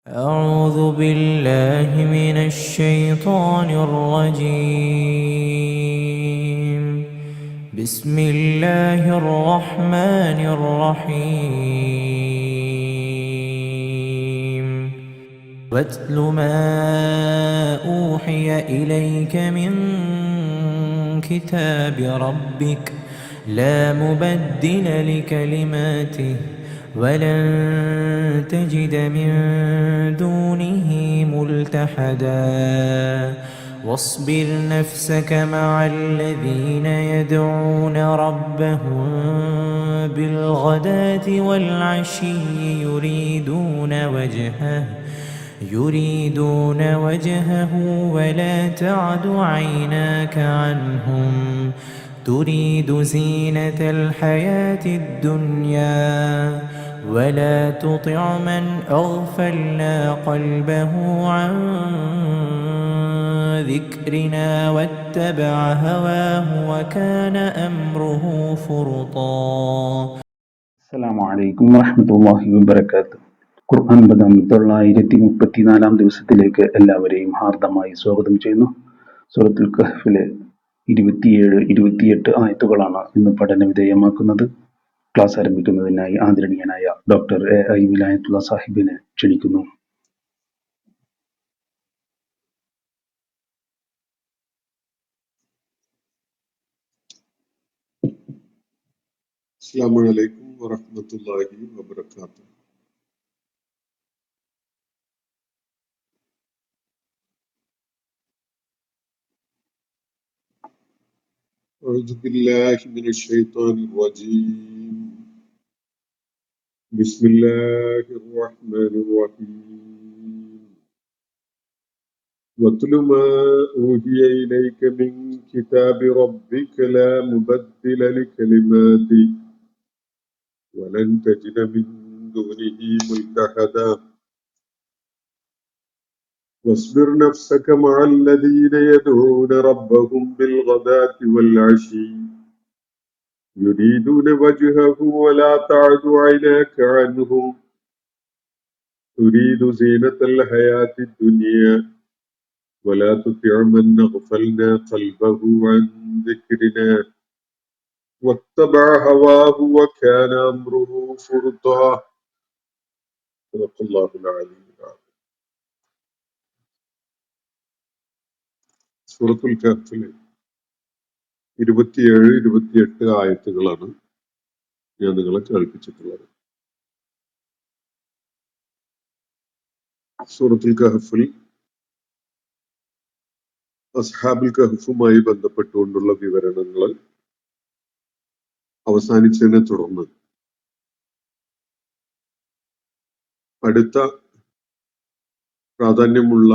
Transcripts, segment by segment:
أعوذ بالله من الشيطان الرجيم. بسم الله الرحمن الرحيم. واتل ما أوحي إليك من كتاب ربك لا مبدل لكلماته ولن تجد من دونه ملتحدا واصبر نفسك مع الذين يدعون ربهم بالغداة والعشي يريدون وجهه ولا تعد عيناك عنهم تريد زينة الحياة الدنيا ولا تطع من أغفلنا قلبه عن ذكرنا واتبع هواه وكان أمره فرطا. السلام عليكم ورحمة الله وبركاته. ഖുർആൻ പദം 934 ദിവസത്തിലേക്ക് എല്ലാവരെയും ഹാർദമായി സ്വാഗതം ചെയ്യുന്നു. സൂറത്തുൽ കഹ്ഫിലെ 27-28 ആയത്തുകളാണ് ഇന്ന് പഠന വിധേയമാക്കുന്നത്. ക്ലാസ് ആരംഭിക്കുന്നതിനായി ആദരണീയനായ ഡോക്ടർ AI വിലായത്തുള്ള സാഹിബിനെ ക്ഷണിക്കുന്നു. അസ്സലാമു അലൈക്കും വറഹ്മത്തുള്ളാഹി വബറകാതുഹു. أعوذ بالله من الشيطان الرجيم. بسم الله الرحمن الرحيم. واتل ما أوحي إليك من كتاب ربك لا مبدل لكلماته ولن تجد من دونه ملتحدا واصبر نفسك مع الذين يدعون ربهم بالغداة والعشي يريدون وجهه ولا تعد عيناك عنهم تريد زينة الحياة الدنيا ولا تطع من أغفلنا قلبه عن ذكرنا واتبع هواه وكان أمره فرطا. صدق الله العلي العظيم. സൂറത്തുൽ കഹ്ഫിലെ 27-28 ആയത്തുകളാണ് ഞാൻ നിങ്ങളെ കേൾപ്പിച്ചിട്ടുള്ളത്. സൂറത്തുൽ കഹ്ഫിൽ അസ്ഹാബുൽ കഹ്ഫുമായി ബന്ധപ്പെട്ടുകൊണ്ടുള്ള വിവരണങ്ങൾ അവസാനിച്ചതിനെ തുടർന്ന് അടുത്ത പ്രാധാന്യമുള്ള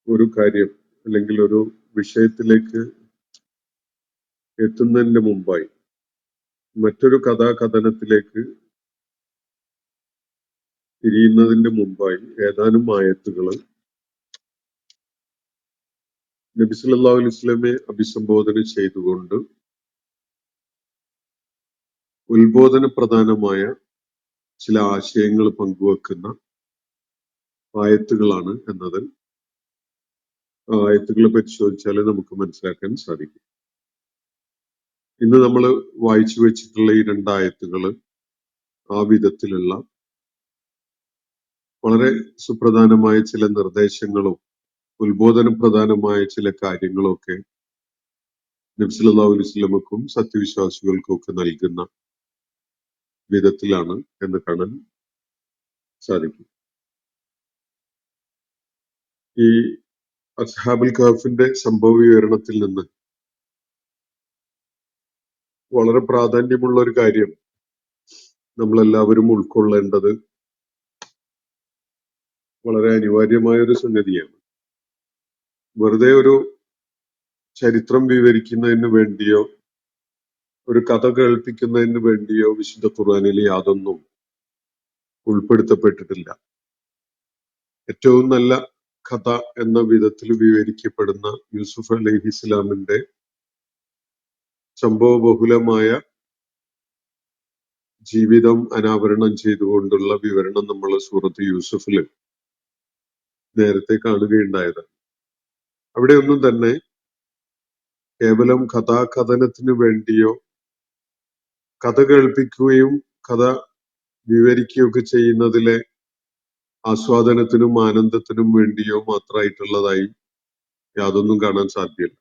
ഒരു കാര്യം അല്ലെങ്കിൽ ഒരു വിഷയത്തിലേക്ക് എത്തുന്നതിന് മുമ്പായി മറ്റൊരു കഥാകഥനത്തിലേക്ക് തിരിയുന്നതിന് മുമ്പായി ഏതാനും ആയത്തുകൾ നബി സല്ലല്ലാഹു അലൈഹി വസല്ലമയെ അഭിസംബോധന ചെയ്തുകൊണ്ട് ഉത്ബോധന പ്രധാനമായ ചില ആശയങ്ങൾ പങ്കുവെക്കുന്ന ആയത്തുകളാണ് എന്നത് ആയത്തുകൾ പരിശോധിച്ചാൽ നമുക്ക് മനസ്സിലാക്കാൻ സാധിക്കും. ഇന്ന് നമ്മൾ വായിച്ചു വെച്ചിട്ടുള്ള ഈ രണ്ടായത്തുകൾ ആ വിധത്തിലുള്ള വളരെ സുപ്രധാനമായ ചില നിർദ്ദേശങ്ങളും ഉത്ബോധന പ്രധാനമായ ചില കാര്യങ്ങളും ഒക്കെ നബി സല്ലല്ലാഹു അലൈഹി വസല്ലമക്കും സത്യവിശ്വാസികൾക്കും ഒക്കെ നൽകുന്ന വിധത്തിലാണ് എന്ന് കാണാൻ സാധിക്കും. ഈ അസ്ഹാബുൽ കഹ്ഫിന്റെ സംഭവ വിവരണത്തിൽ നിന്ന് വളരെ പ്രാധാന്യമുള്ള ഒരു കാര്യം നമ്മളെല്ലാവരും ഉൾക്കൊള്ളേണ്ടത് വളരെ അനിവാര്യമായ ഒരു സംഗതിയാണ്. വെറുതെ ഒരു ചരിത്രം വിവരിക്കുന്നതിന് വേണ്ടിയോ ഒരു കഥ കേൾപ്പിക്കുന്നതിന് വേണ്ടിയോ വിശുദ്ധ ഖുർആനിൽ യാതൊന്നും ഉൾപ്പെടുത്തപ്പെട്ടിട്ടില്ല. ഏറ്റവും നല്ല കഥ എന്ന വിധത്തിൽ വിവരിക്കപ്പെടുന്ന യൂസുഫ് അലൈഹിസ്സലാമിന്റെ സംഭവബഹുലമായ ജീവിതം അനാവരണം ചെയ്തുകൊണ്ടുള്ള വിവരണം നമ്മൾ സൂറത്ത് യൂസുഫിൽ നേരത്തെ കാണുകയുണ്ടായത്. അവിടെയൊന്നും തന്നെ കേവലം കഥാകഥനത്തിനു വേണ്ടിയോ കഥ കേൾപ്പിക്കുകയും കഥ വിവരിക്കുകയൊക്കെ ചെയ്യുന്നതിലെ ആസ്വാദനത്തിനും ആനന്ദത്തിനും വേണ്ടിയോ മാത്രമായിട്ടുള്ളതായി യാതൊന്നും കാണാൻ സാധ്യമല്ല.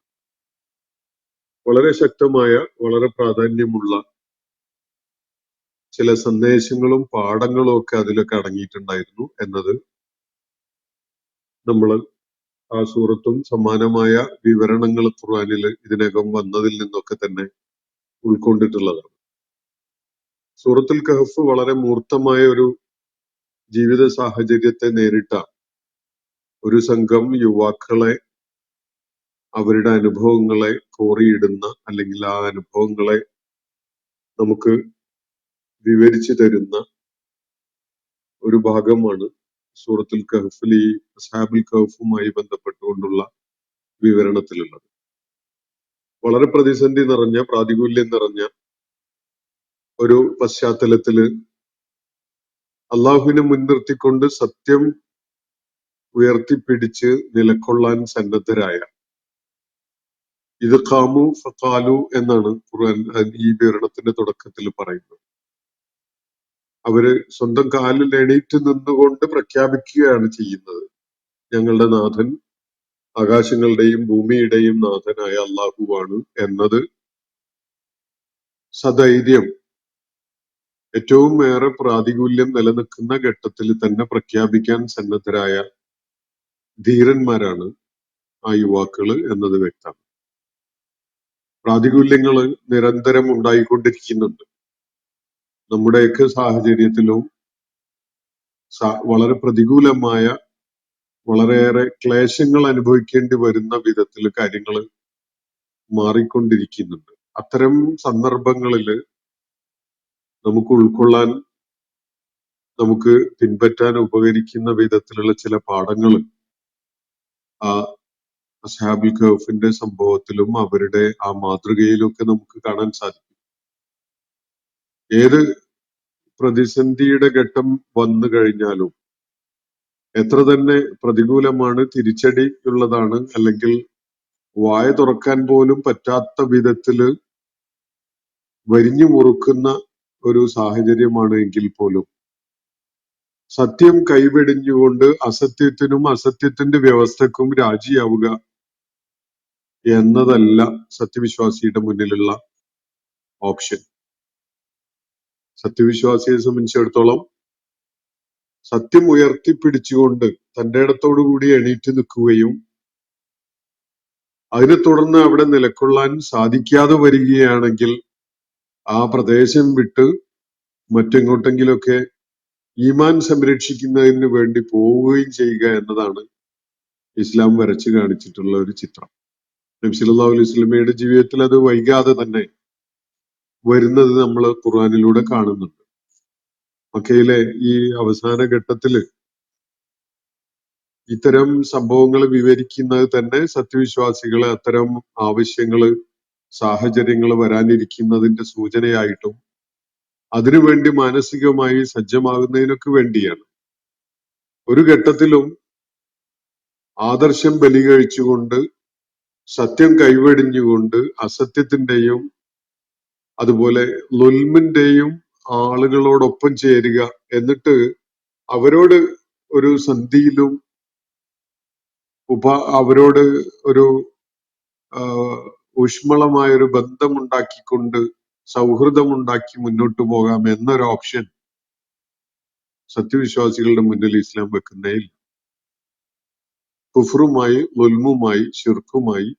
വളരെ ശക്തമായ, വളരെ പ്രാധാന്യമുള്ള ചില സന്ദേശങ്ങളും പാഠങ്ങളും ഒക്കെ അതിലൊക്കെ അടങ്ങിയിട്ടുണ്ടായിരുന്നു എന്നത് നമ്മൾ ആ സൂറത്തും സമാനമായ വിവരണങ്ങൾ ഖുർആനിൽ ഇതിനകം വന്നതിൽ നിന്നൊക്കെ തന്നെ ഉൾക്കൊണ്ടിട്ടുള്ളതാണ്. സൂറത്തുൽ കഹഫ് വളരെ മൂർത്തമായ ഒരു ജീവിത സാഹചര്യത്തെ നേരിട്ട ഒരു സംഘം യുവാക്കളെ, അവരുടെ അനുഭവങ്ങളെ കോറിയിടുന്ന, അല്ലെങ്കിൽ ആ അനുഭവങ്ങളെ നമുക്ക് വിവരിച്ചു തരുന്ന ഒരു ഭാഗമാണ് സൂറത്തുൽ കഹഫിൽ ഈ അസ്ഹാബുൽ കഹഫുമായി ബന്ധപ്പെട്ടുകൊണ്ടുള്ള വിവരണത്തിലുള്ളത്. വളരെ പ്രതിസന്ധി നിറഞ്ഞ, പ്രാതികൂല്യം നിറഞ്ഞ ഒരു പശ്ചാത്തലത്തില് അള്ളാഹുവിനെ മുൻനിർത്തിക്കൊണ്ട് സത്യം ഉയർത്തിപ്പിടിച്ച് നിലകൊള്ളാൻ സന്നദ്ധരായ, ഇത് ഖാമു ഫഖാലു എന്നാണ് ഖുർആൻ ഈ വിവരണത്തിന്റെ തുടക്കത്തിൽ പറയുന്നത്. അവര് സ്വന്തം കാലിൽ എണീറ്റ് നിന്നുകൊണ്ട് പ്രഖ്യാപിക്കുകയാണ് ചെയ്യുന്നത്, ഞങ്ങളുടെ നാഥൻ ആകാശങ്ങളുടെയും ഭൂമിയുടെയും നാഥനായ അള്ളാഹുവാണ് എന്നത് സധൈര്യം ഏറ്റവും ഏറെ പ്രാതികൂല്യം നിലനിൽക്കുന്ന ഘട്ടത്തിൽ തന്നെ പ്രഖ്യാപിക്കാൻ സന്നദ്ധരായ ധീരന്മാരാണ് ആ യുവാക്കള് എന്നത് വ്യക്തമാണ്. പ്രാതികൂല്യങ്ങള് നിരന്തരം ഉണ്ടായിക്കൊണ്ടിരിക്കുന്നുണ്ട്. നമ്മുടെയൊക്കെ സാഹചര്യത്തിലും വളരെ പ്രതികൂലമായ, വളരെയേറെ ക്ലേശങ്ങൾ അനുഭവിക്കേണ്ടി വരുന്ന വിധത്തിൽ കാര്യങ്ങൾ മാറിക്കൊണ്ടിരിക്കുന്നുണ്ട്. അത്തരം സന്ദർഭങ്ങളിൽ നമുക്ക് ഉൾക്കൊള്ളാൻ, നമുക്ക് പിൻപറ്റാൻ ഉപകരിക്കുന്ന വിധത്തിലുള്ള ചില പാഠങ്ങൾ ആ അസ്ഹാബുൽ കഹഫിന്റെ സംഭവത്തിലും അവരുടെ ആ മാതൃകയിലൊക്കെ നമുക്ക് കാണാൻ സാധിക്കും. ഏത് പ്രതിസന്ധിയുടെ ഘട്ടം വന്നു കഴിഞ്ഞാലും, എത്ര തന്നെ പ്രതികൂലമാണ്, തിരിച്ചടിയുള്ളതാണ്, അല്ലെങ്കിൽ വായ തുറക്കാൻ പോലും പറ്റാത്ത വിധത്തില് വരിഞ്ഞു മുറുക്കുന്ന ഒരു സാഹചര്യമാണ് എങ്കിൽ പോലും സത്യം കൈവെടിഞ്ഞുകൊണ്ട് അസത്യത്തിനും അസത്യത്തിന്റെ വ്യവസ്ഥക്കും രാജിയാവുക എന്നതല്ല സത്യവിശ്വാസിയുടെ മുന്നിലുള്ള ഓപ്ഷൻ. സത്യവിശ്വാസിയെ സംബന്ധിച്ചിടത്തോളം സത്യം ഉയർത്തിപ്പിടിച്ചുകൊണ്ട് തന്റെ ഇടത്തോടുകൂടി എണീറ്റ് നിൽക്കുകയും അതിനെ തുടർന്ന് അവിടെ നിലകൊള്ളാൻ സാധിക്കാതെ വരികയാണെങ്കിൽ ആ പ്രദേശം വിട്ട് മറ്റെങ്ങോട്ടെങ്കിലൊക്കെ ഈമാൻ സംരക്ഷിക്കുന്നതിന് വേണ്ടി പോവുകയും ചെയ്യുക എന്നതാണ് ഇസ്ലാം വരച്ചു കാണിച്ചിട്ടുള്ള ഒരു ചിത്രം. നബി സല്ലല്ലാഹു അലൈഹി വസല്ലമയുടെ ജീവിതത്തിൽ അത് വൈകാതെ തന്നെ വരുന്നത് നമ്മൾ ഖുർആനിലൂടെ കാണുന്നുണ്ട്. മക്കയിലെ ഈ അവസാന ഘട്ടത്തില് ഇത്തരം സംഭവങ്ങൾ വിവരിക്കുന്നത് തന്നെ സത്യവിശ്വാസികളെ അത്തരം ആവശ്യങ്ങള്, സാഹചര്യങ്ങൾ വരാനിരിക്കുന്നതിന്റെ സൂചനയായിട്ടും അതിനുവേണ്ടി മാനസികമായി സജ്ജമാകുന്നതിനൊക്കെ വേണ്ടിയാണ്. ഒരു ഘട്ടത്തിലും ആദർശം ബലികഴിച്ചുകൊണ്ട്, സത്യം കൈവെടിഞ്ഞുകൊണ്ട് അസത്യത്തിന്റെയും അതുപോലെ ലുൽമിന്റെയും ആളുകളോടൊപ്പം ചേരുക, എന്നിട്ട് അവരോട് ഒരു സന്ധിയിലും അവരോട് ഒരു ഊഷ്മളമായ ഒരു ബന്ധമുണ്ടാക്കിക്കൊണ്ട് സൗഹൃദമുണ്ടാക്കി മുന്നോട്ട് പോകാം എന്നൊരു ഓപ്ഷൻ സത്യവിശ്വാസികളുടെ മുന്നിൽ ഇസ്ലാം വെക്കുന്നേയില്ല. കുഫറുമായി, ലുൽമുമായി, ശിർക്കുമായി,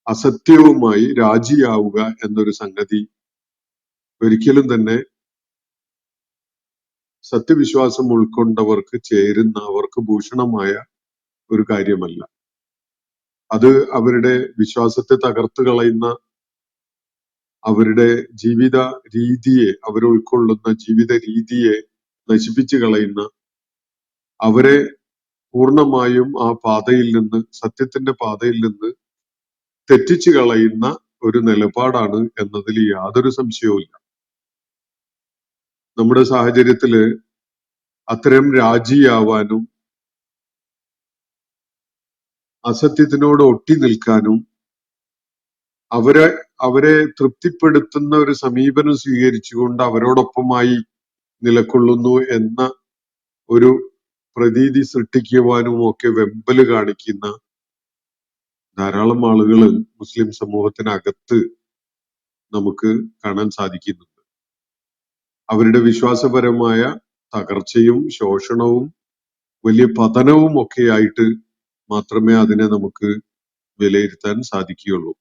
അസത്യവുമായി രാജിയാവുക എന്നൊരു സംഗതി ഒരിക്കലും തന്നെ സത്യവിശ്വാസം ഉൾക്കൊണ്ടവർക്ക് ചേരുന്ന, അവർക്ക് ഭൂഷണമായ ഒരു കാര്യമല്ല. അത് അവരുടെ വിശ്വാസത്തെ തകർത്ത് കളയുന്ന, അവരുടെ ജീവിത രീതിയെ, അവർ ഉൾക്കൊള്ളുന്ന ജീവിത രീതിയെ നശിപ്പിച്ചു കളയുന്ന, അവരെ പൂർണ്ണമായും ആ പാതയിൽ നിന്ന്, സത്യത്തിന്റെ പാതയിൽ നിന്ന് തെറ്റിച്ചു കളയുന്ന ഒരു നിലപാടാണ് എന്നതിൽ യാതൊരു സംശയവുമില്ല. നമ്മുടെ സാഹചര്യത്തില് അത്തരം രാജിയാവാനും അസത്യത്തിനോട് ഒട്ടി നിൽക്കാനും അവരെ തൃപ്തിപ്പെടുത്തുന്ന ഒരു സമീപനം സ്വീകരിച്ചുകൊണ്ട് അവരോടൊപ്പമായി നിലകൊള്ളുന്നു എന്ന ഒരു പ്രതീതി സൃഷ്ടിക്കുവാനും ഒക്കെ വെമ്പല് കാണിക്കുന്ന ധാരാളം ആളുകൾ മുസ്ലിം സമൂഹത്തിനകത്ത് നമുക്ക് കാണാൻ സാധിക്കുന്നുണ്ട്. അവരുടെ വിശ്വാസപരമായ തകർച്ചയും ശോഷണവും വലിയ പതനവും ഒക്കെ ആയിട്ട് മാത്രമേ അതിനെ നമുക്ക് വിലയിരുത്താൻ സാധിക്കുകയുള്ളൂ.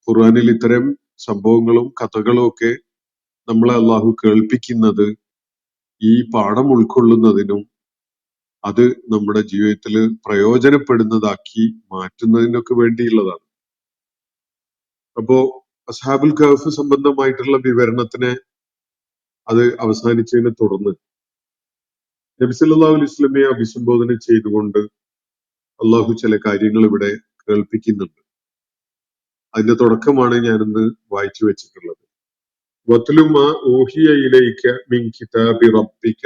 ഖുർആനിൽ ഇത്തരം സംഭവങ്ങളും കഥകളും ഒക്കെ നമ്മളെ അള്ളാഹു കേൾപ്പിക്കുന്നത് ഈ പാഠം ഉൾക്കൊള്ളുന്നതിനും അത് നമ്മുടെ ജീവിതത്തിൽ പ്രയോജനപ്പെടുന്നതാക്കി മാറ്റുന്നതിനൊക്കെ വേണ്ടിയുള്ളതാണ്. അപ്പോ അസ്ഹാബുൽ കഹഫ് സംബന്ധമായിട്ടുള്ള വിവരണത്തിനെ അത് അവസാനിച്ചതിനെ തുടർന്ന് നബി സല്ലല്ലാഹു അലൈഹി വസല്ലമയെ അഭിസംബോധന ചെയ്തുകൊണ്ട് അള്ളാഹു ചില കാര്യങ്ങൾ ഇവിടെ കേൾപ്പിക്കുന്നുണ്ട്. അതിന്റെ തുടക്കമാണ് ഞാനിന്ന് വായിച്ചു വെച്ചിട്ടുള്ളത്. വത്ലു മാ ഊഹിയ ഇലൈക മിൻ കിതാബി റബ്ബിക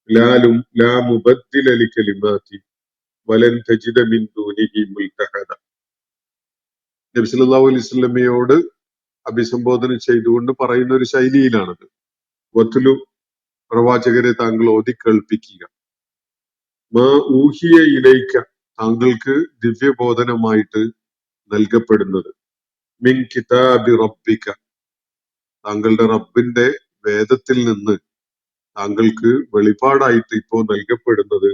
ലാ മുബദ്ദില ലികലിമാതി വലൻ തജിദ മിൻ ദൂനിഹി മുൽതഹദ. നബി സല്ലല്ലാഹു അലൈഹി വസല്ലമയോട് അഭിസംബോധന ചെയ്തുകൊണ്ട് പറയുന്ന ഒരു ശൈലിയിലാണത്. വത്ലു, പ്രവാചകരെ താങ്കൾ ഓതി കേൾപ്പിക്കുക. മാ ഊഹിയ ഇലൈക, താങ്കൾക്ക് ദിവ്യബോധനമായിട്ട് നൽകപ്പെടുന്നത്. മിൻ കിതാബി റബ്ബിക, താങ്കളുടെ റബ്ബിന്റെ വേദത്തിൽ നിന്ന് താങ്കൾക്ക് വെളിപാടായിട്ട് ഇപ്പോ നൽകപ്പെടുന്നത്.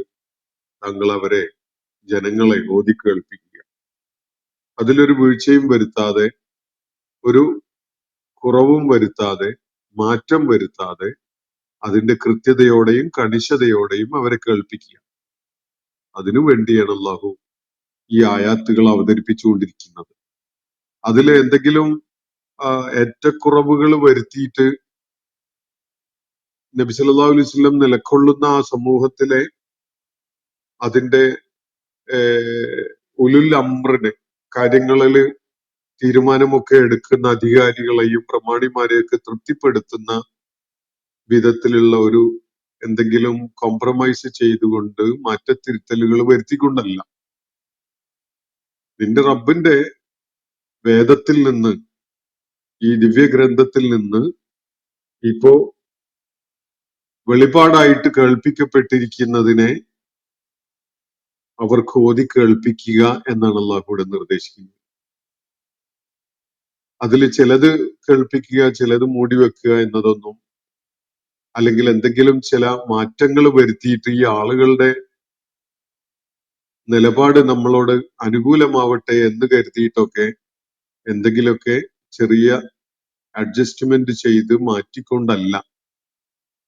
താങ്കൾ അവരെ, ജനങ്ങളെ ഓതി കേൾപ്പിക്കുക. അതിലൊരു വീഴ്ചയും വരുത്താതെ, ഒരു കുറവും വരുത്താതെ, മാറ്റം വരുത്താതെ അതിന്റെ കൃത്യതയോടെയും കണിശതയോടെയും അവരെ കേൾപ്പിക്കുക. അതിനു വേണ്ടിയാണ് അള്ളാഹു ഈ ആയാത്തുകൾ അവതരിപ്പിച്ചുകൊണ്ടിരിക്കുന്നത്. അതിൽ എന്തെങ്കിലും ഏറ്റക്കുറവുകൾ വരുത്തിയിട്ട് നബി സല്ലല്ലാഹു അലൈഹി വസല്ലം നിലകൊള്ളുന്ന ആ സമൂഹത്തിലെ അതിന്റെ ഉലുൽ അംറിന്, കാര്യങ്ങളിൽ തീരുമാനമൊക്കെ എടുക്കുന്ന അധികാരികളെയും പ്രമാണിമാരെയൊക്കെ തൃപ്തിപ്പെടുത്തുന്ന വിധത്തിലുള്ള ഒരു എന്തെങ്കിലും കോംപ്രമൈസ് ചെയ്തുകൊണ്ട് മാറ്റത്തിരുത്തലുകൾ വരുത്തിക്കൊണ്ടല്ല. നിന്റെ റബ്ബിന്റെ വേദത്തിൽ നിന്ന്, ഈ ദിവ്യഗ്രന്ഥത്തിൽ നിന്ന് ഇപ്പോ വെളിപാടായിട്ട് കേൾപ്പിക്കപ്പെട്ടിരിക്കുന്നതിനെ അവർക്ക് ഓതി കേൾപ്പിക്കുക എന്നാണ് അള്ളാഹു ഇവിടെ നിർദ്ദേശിക്കുന്നത്. അതിൽ ചിലത് കേൾപ്പിക്കുക, ചിലത് മൂടി വെക്കുക എന്നതൊന്നും, അല്ലെങ്കിൽ എന്തെങ്കിലും ചില മാറ്റങ്ങൾ വരുത്തിയിട്ട് ഈ ആളുകളുടെ നിലപാട് നമ്മളോട് അനുകൂലമാവട്ടെ എന്ന് കരുതിയിട്ടൊക്കെ എന്തെങ്കിലുമൊക്കെ ചെറിയ അഡ്ജസ്റ്റ്മെന്റ് ചെയ്ത് മാറ്റിക്കൊണ്ടല്ല.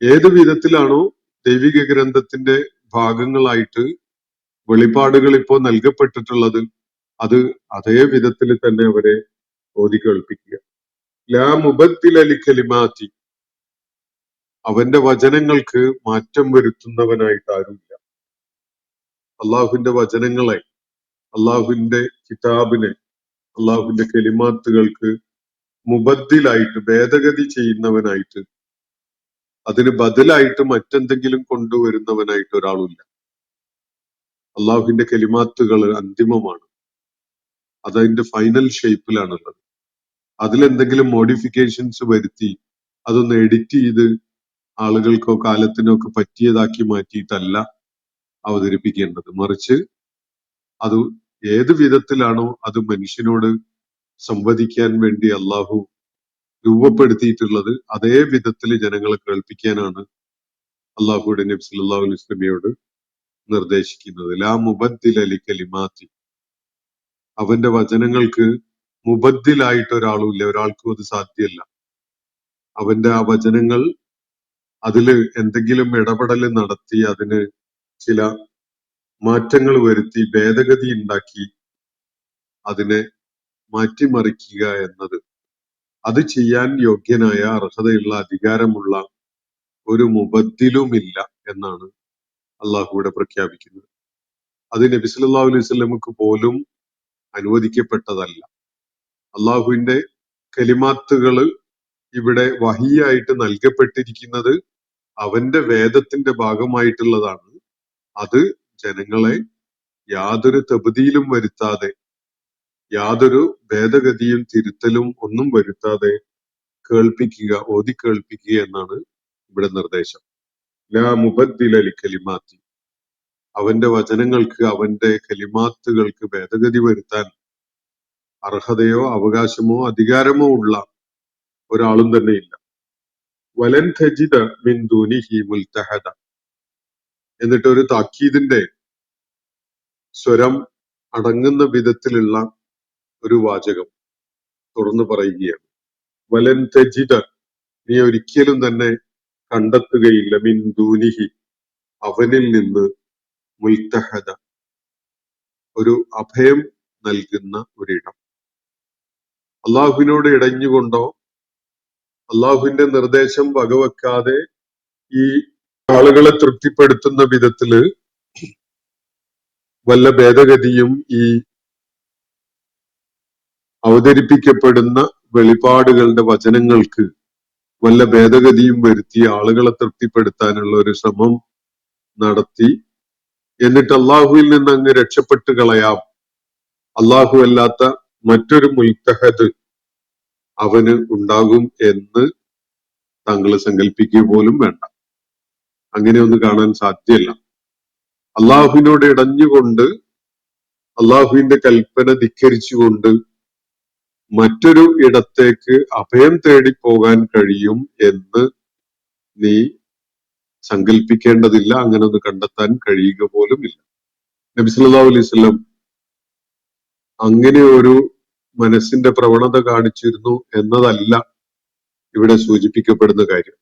ഏത് വിധത്തിലാണോ ദൈവിക ഗ്രന്ഥത്തിന്റെ ഭാഗങ്ങളായിട്ട് വെളിപാടുകൾ ഇപ്പോൾ നൽകപ്പെട്ടിട്ടുള്ളത്, അത് അതേ വിധത്തിൽ തന്നെ അവരെ ഓതി കേൾപ്പിക്കുക. ലാ മുബദ്ദില ലികലിമാതി, അവന്റെ വചനങ്ങൾക്ക് മാറ്റം വരുത്തുന്നവനായിട്ട് ആരുമില്ല. അള്ളാഹുവിന്റെ വചനങ്ങളെ, അള്ളാഹുവിന്റെ കിതാബിനെ, അള്ളാഹുവിന്റെ കലിമാത്തുകൾക്ക് മുബദ്ദിലായിട്ട്, ഭേദഗതി ചെയ്യുന്നവനായിട്ട്, അതിന് ബദലായിട്ട് മറ്റെന്തെങ്കിലും കൊണ്ടുവരുന്നവനായിട്ട് ഒരാളുമില്ല. അള്ളാഹുവിന്റെ കലിമാത്തുകൾ അന്തിമമാണ്, അതതിന്റെ ഫൈനൽ ഷേപ്പിലാണുള്ളത്. അതിലെന്തെങ്കിലും മോഡിഫിക്കേഷൻസ് വരുത്തി അതൊന്ന് എഡിറ്റ് ചെയ്ത് ആളുകൾക്കോ കാലത്തിനോ ഒക്കെ പറ്റിയതാക്കി മാറ്റിയിട്ടല്ല അവതരിപ്പിക്കേണ്ടത്. മറിച്ച് അത് ഏത് വിധത്തിലാണോ അത് മനുഷ്യനോട് സംവദിക്കാൻ വേണ്ടി അള്ളാഹു രൂപപ്പെടുത്തിയിട്ടുള്ളത്, അതേ വിധത്തിൽ ജനങ്ങളെ കേൾപ്പിക്കാനാണ് അള്ളാഹുയുടെ നബി സല്ലല്ലാഹു അലൈഹി വസല്ലമയോട് നിർദ്ദേശിക്കുന്നത്. ലാ മുബദ്ദില ലികലിമാതി, അവന്റെ വചനങ്ങൾക്ക് മുബദ്ദിലായിട്ട് ഒരാളുമില്ല, ഒരാൾക്കും അത് സാധ്യമല്ല. അവന്റെ ആ വചനങ്ങൾ, അതില് എന്തെങ്കിലും ഇടപെടൽ നടത്തി അതിന് ചില മാറ്റങ്ങൾ വരുത്തി ഭേദഗതി ഉണ്ടാക്കി അതിനെ മാറ്റിമറിക്കുക എന്നത്, അത് ചെയ്യാൻ യോഗ്യനായ, അർഹതയുള്ള, അധികാരമുള്ള ഒരു മുബദ്ദിലുമില്ല എന്നാണ് അള്ളാഹു ഇവിടെ പ്രഖ്യാപിക്കുന്നത്. അത് നബി സല്ലല്ലാഹു അലൈഹി വസല്ലമക്ക് പോലും അനുവദിക്കപ്പെട്ടതല്ല. അള്ളാഹുവിന്റെ കലിമാത്തുകള് ഇവിടെ വഹിയായിട്ട് നൽകപ്പെട്ടിരിക്കുന്നത് അവന്റെ വേദത്തിന്റെ ഭാഗമായിട്ടുള്ളതാണ്. അത് ജനങ്ങളെ യാതൊരു തബ്ദീലും വരുത്താതെ, യാതൊരു ഭേദഗതിയും തിരുത്തലും ഒന്നും വരുത്താതെ കേൾപ്പിക്കുക, ഓതി കേൾപ്പിക്കുക എന്നാണ് ഇവിടെ നിർദ്ദേശം. ലാ മുബദ്ദില ലികലിമാത്തി, അവന്റെ വചനങ്ങൾക്ക്, അവന്റെ കലിമാത്തുകൾക്ക് ഭേദഗതി വരുത്താൻ അർഹതയോ അവകാശമോ അധികാരമോ ഉള്ള ഒരാളും തന്നെ ഇല്ല. വലൻ തജിദ മിൻ ദൂനിഹി മുൽതഹദ, എന്നിട്ട് ഒരു താക്കീദിന്റെ സ്വരം അടങ്ങുന്ന വിധത്തിലുള്ള ഒരു വാചകം തുറന്നു പറയുകയാണ്. വലൻ തജിദ, നീ ഒരിക്കലും തന്നെ കണ്ടെത്തുകയില്ല, മിൻ ദൂനിഹി, അവനിൽ നിന്ന്, മുൽതഹദ, ഒരു അഭയം നൽകുന്ന ഒരിടം. അള്ളാഹുവിനോട് ഇടഞ്ഞുകൊണ്ടോ അള്ളാഹുവിന്റെ നിർദ്ദേശം വകവെക്കാതെ ഈ ആളുകളെ തൃപ്തിപ്പെടുത്തുന്ന വിധത്തില് വല്ല ഭേദഗതിയും ഈ അവതരിപ്പിക്കപ്പെടുന്ന വെളിപാടുകളുടെ വചനങ്ങൾക്ക് വല്ല ഭേദഗതിയും വരുത്തി ആളുകളെ തൃപ്തിപ്പെടുത്താനുള്ള ഒരു ശ്രമം നടത്തി എന്നിട്ട് അള്ളാഹുവിൽ നിന്ന് അങ്ങ് രക്ഷപ്പെട്ട് കളയാം, അള്ളാഹു അല്ലാത്ത മറ്റൊരു മുൽതഹദ് അവന് ഉണ്ടാകും എന്ന് താങ്കൾ സങ്കല്പിക്കുക പോലും വേണ്ട. അങ്ങനെയൊന്നും കാണാൻ സാധ്യമല്ല. അള്ളാഹുവിനോട് ഇടഞ്ഞുകൊണ്ട്, അള്ളാഹുവിന്റെ കൽപ്പന ധിക്കരിച്ചുകൊണ്ട് മറ്റൊരു ഇടത്തേക്ക് അഭയം തേടി പോകാൻ കഴിയും എന്ന് നീ സങ്കല്പിക്കേണ്ടതില്ല. അങ്ങനെ ഒന്ന് കണ്ടെത്താൻ കഴിയുക പോലും ഇല്ല. നബി സല്ലല്ലാഹു അലൈഹി വസല്ലം അങ്ങനെ ഒരു മനസ്സിന്റെ പ്രവണത കാണിച്ചിരുന്നു എന്നതല്ല ഇവിടെ സൂചിപ്പിക്കപ്പെടുന്ന കാര്യം.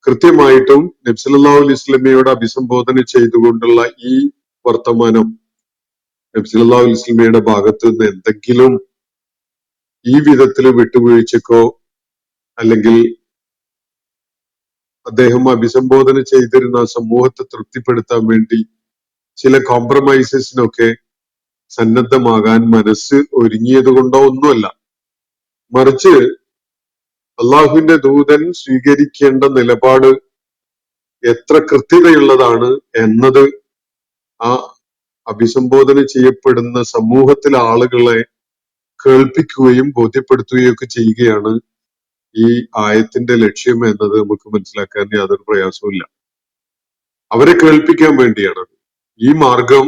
കൃത്യമായിട്ടും നബി സല്ലല്ലാഹു അലൈഹി വസല്ലമയോട് അഭിസംബോധന ചെയ്തുകൊണ്ടുള്ള ഈ വർത്തമാനം നബി സല്ലല്ലാഹു അലൈഹി വസല്ലമയുടെ ഭാഗത്ത് നിന്ന് എന്തെങ്കിലും ഈ വിധത്തിൽ വിട്ടുവീഴ്ചക്കോ അല്ലെങ്കിൽ അദ്ദേഹം അഭിസംബോധന ചെയ്തിരുന്ന സമൂഹത്തെ തൃപ്തിപ്പെടുത്താൻ വേണ്ടി ചില കോംപ്രമൈസസിനൊക്കെ സന്നദ്ധമാകാൻ മനസ്സ് ഒരുങ്ങിയത് കൊണ്ടോ ഒന്നുമല്ല. മറിച്ച് അള്ളാഹുവിന്റെ ദൂതൻ സ്വീകരിക്കേണ്ട നിലപാട് എത്ര കൃത്യതയുള്ളതാണ് എന്നത് ആ അഭിസംബോധന ചെയ്യപ്പെടുന്ന സമൂഹത്തിലെ ആളുകളെ കേൾപ്പിക്കുകയും ബോധ്യപ്പെടുത്തുകയും ഒക്കെ ചെയ്യുകയാണ് ഈ ആയത്തിന്റെ ലക്ഷ്യം എന്നത് നമുക്ക് മനസ്സിലാക്കാൻ യാതൊരു പ്രയാസവുമില്ല. അവരെ കേൾപ്പിക്കാൻ വേണ്ടിയാണ്. ഈ മാർഗം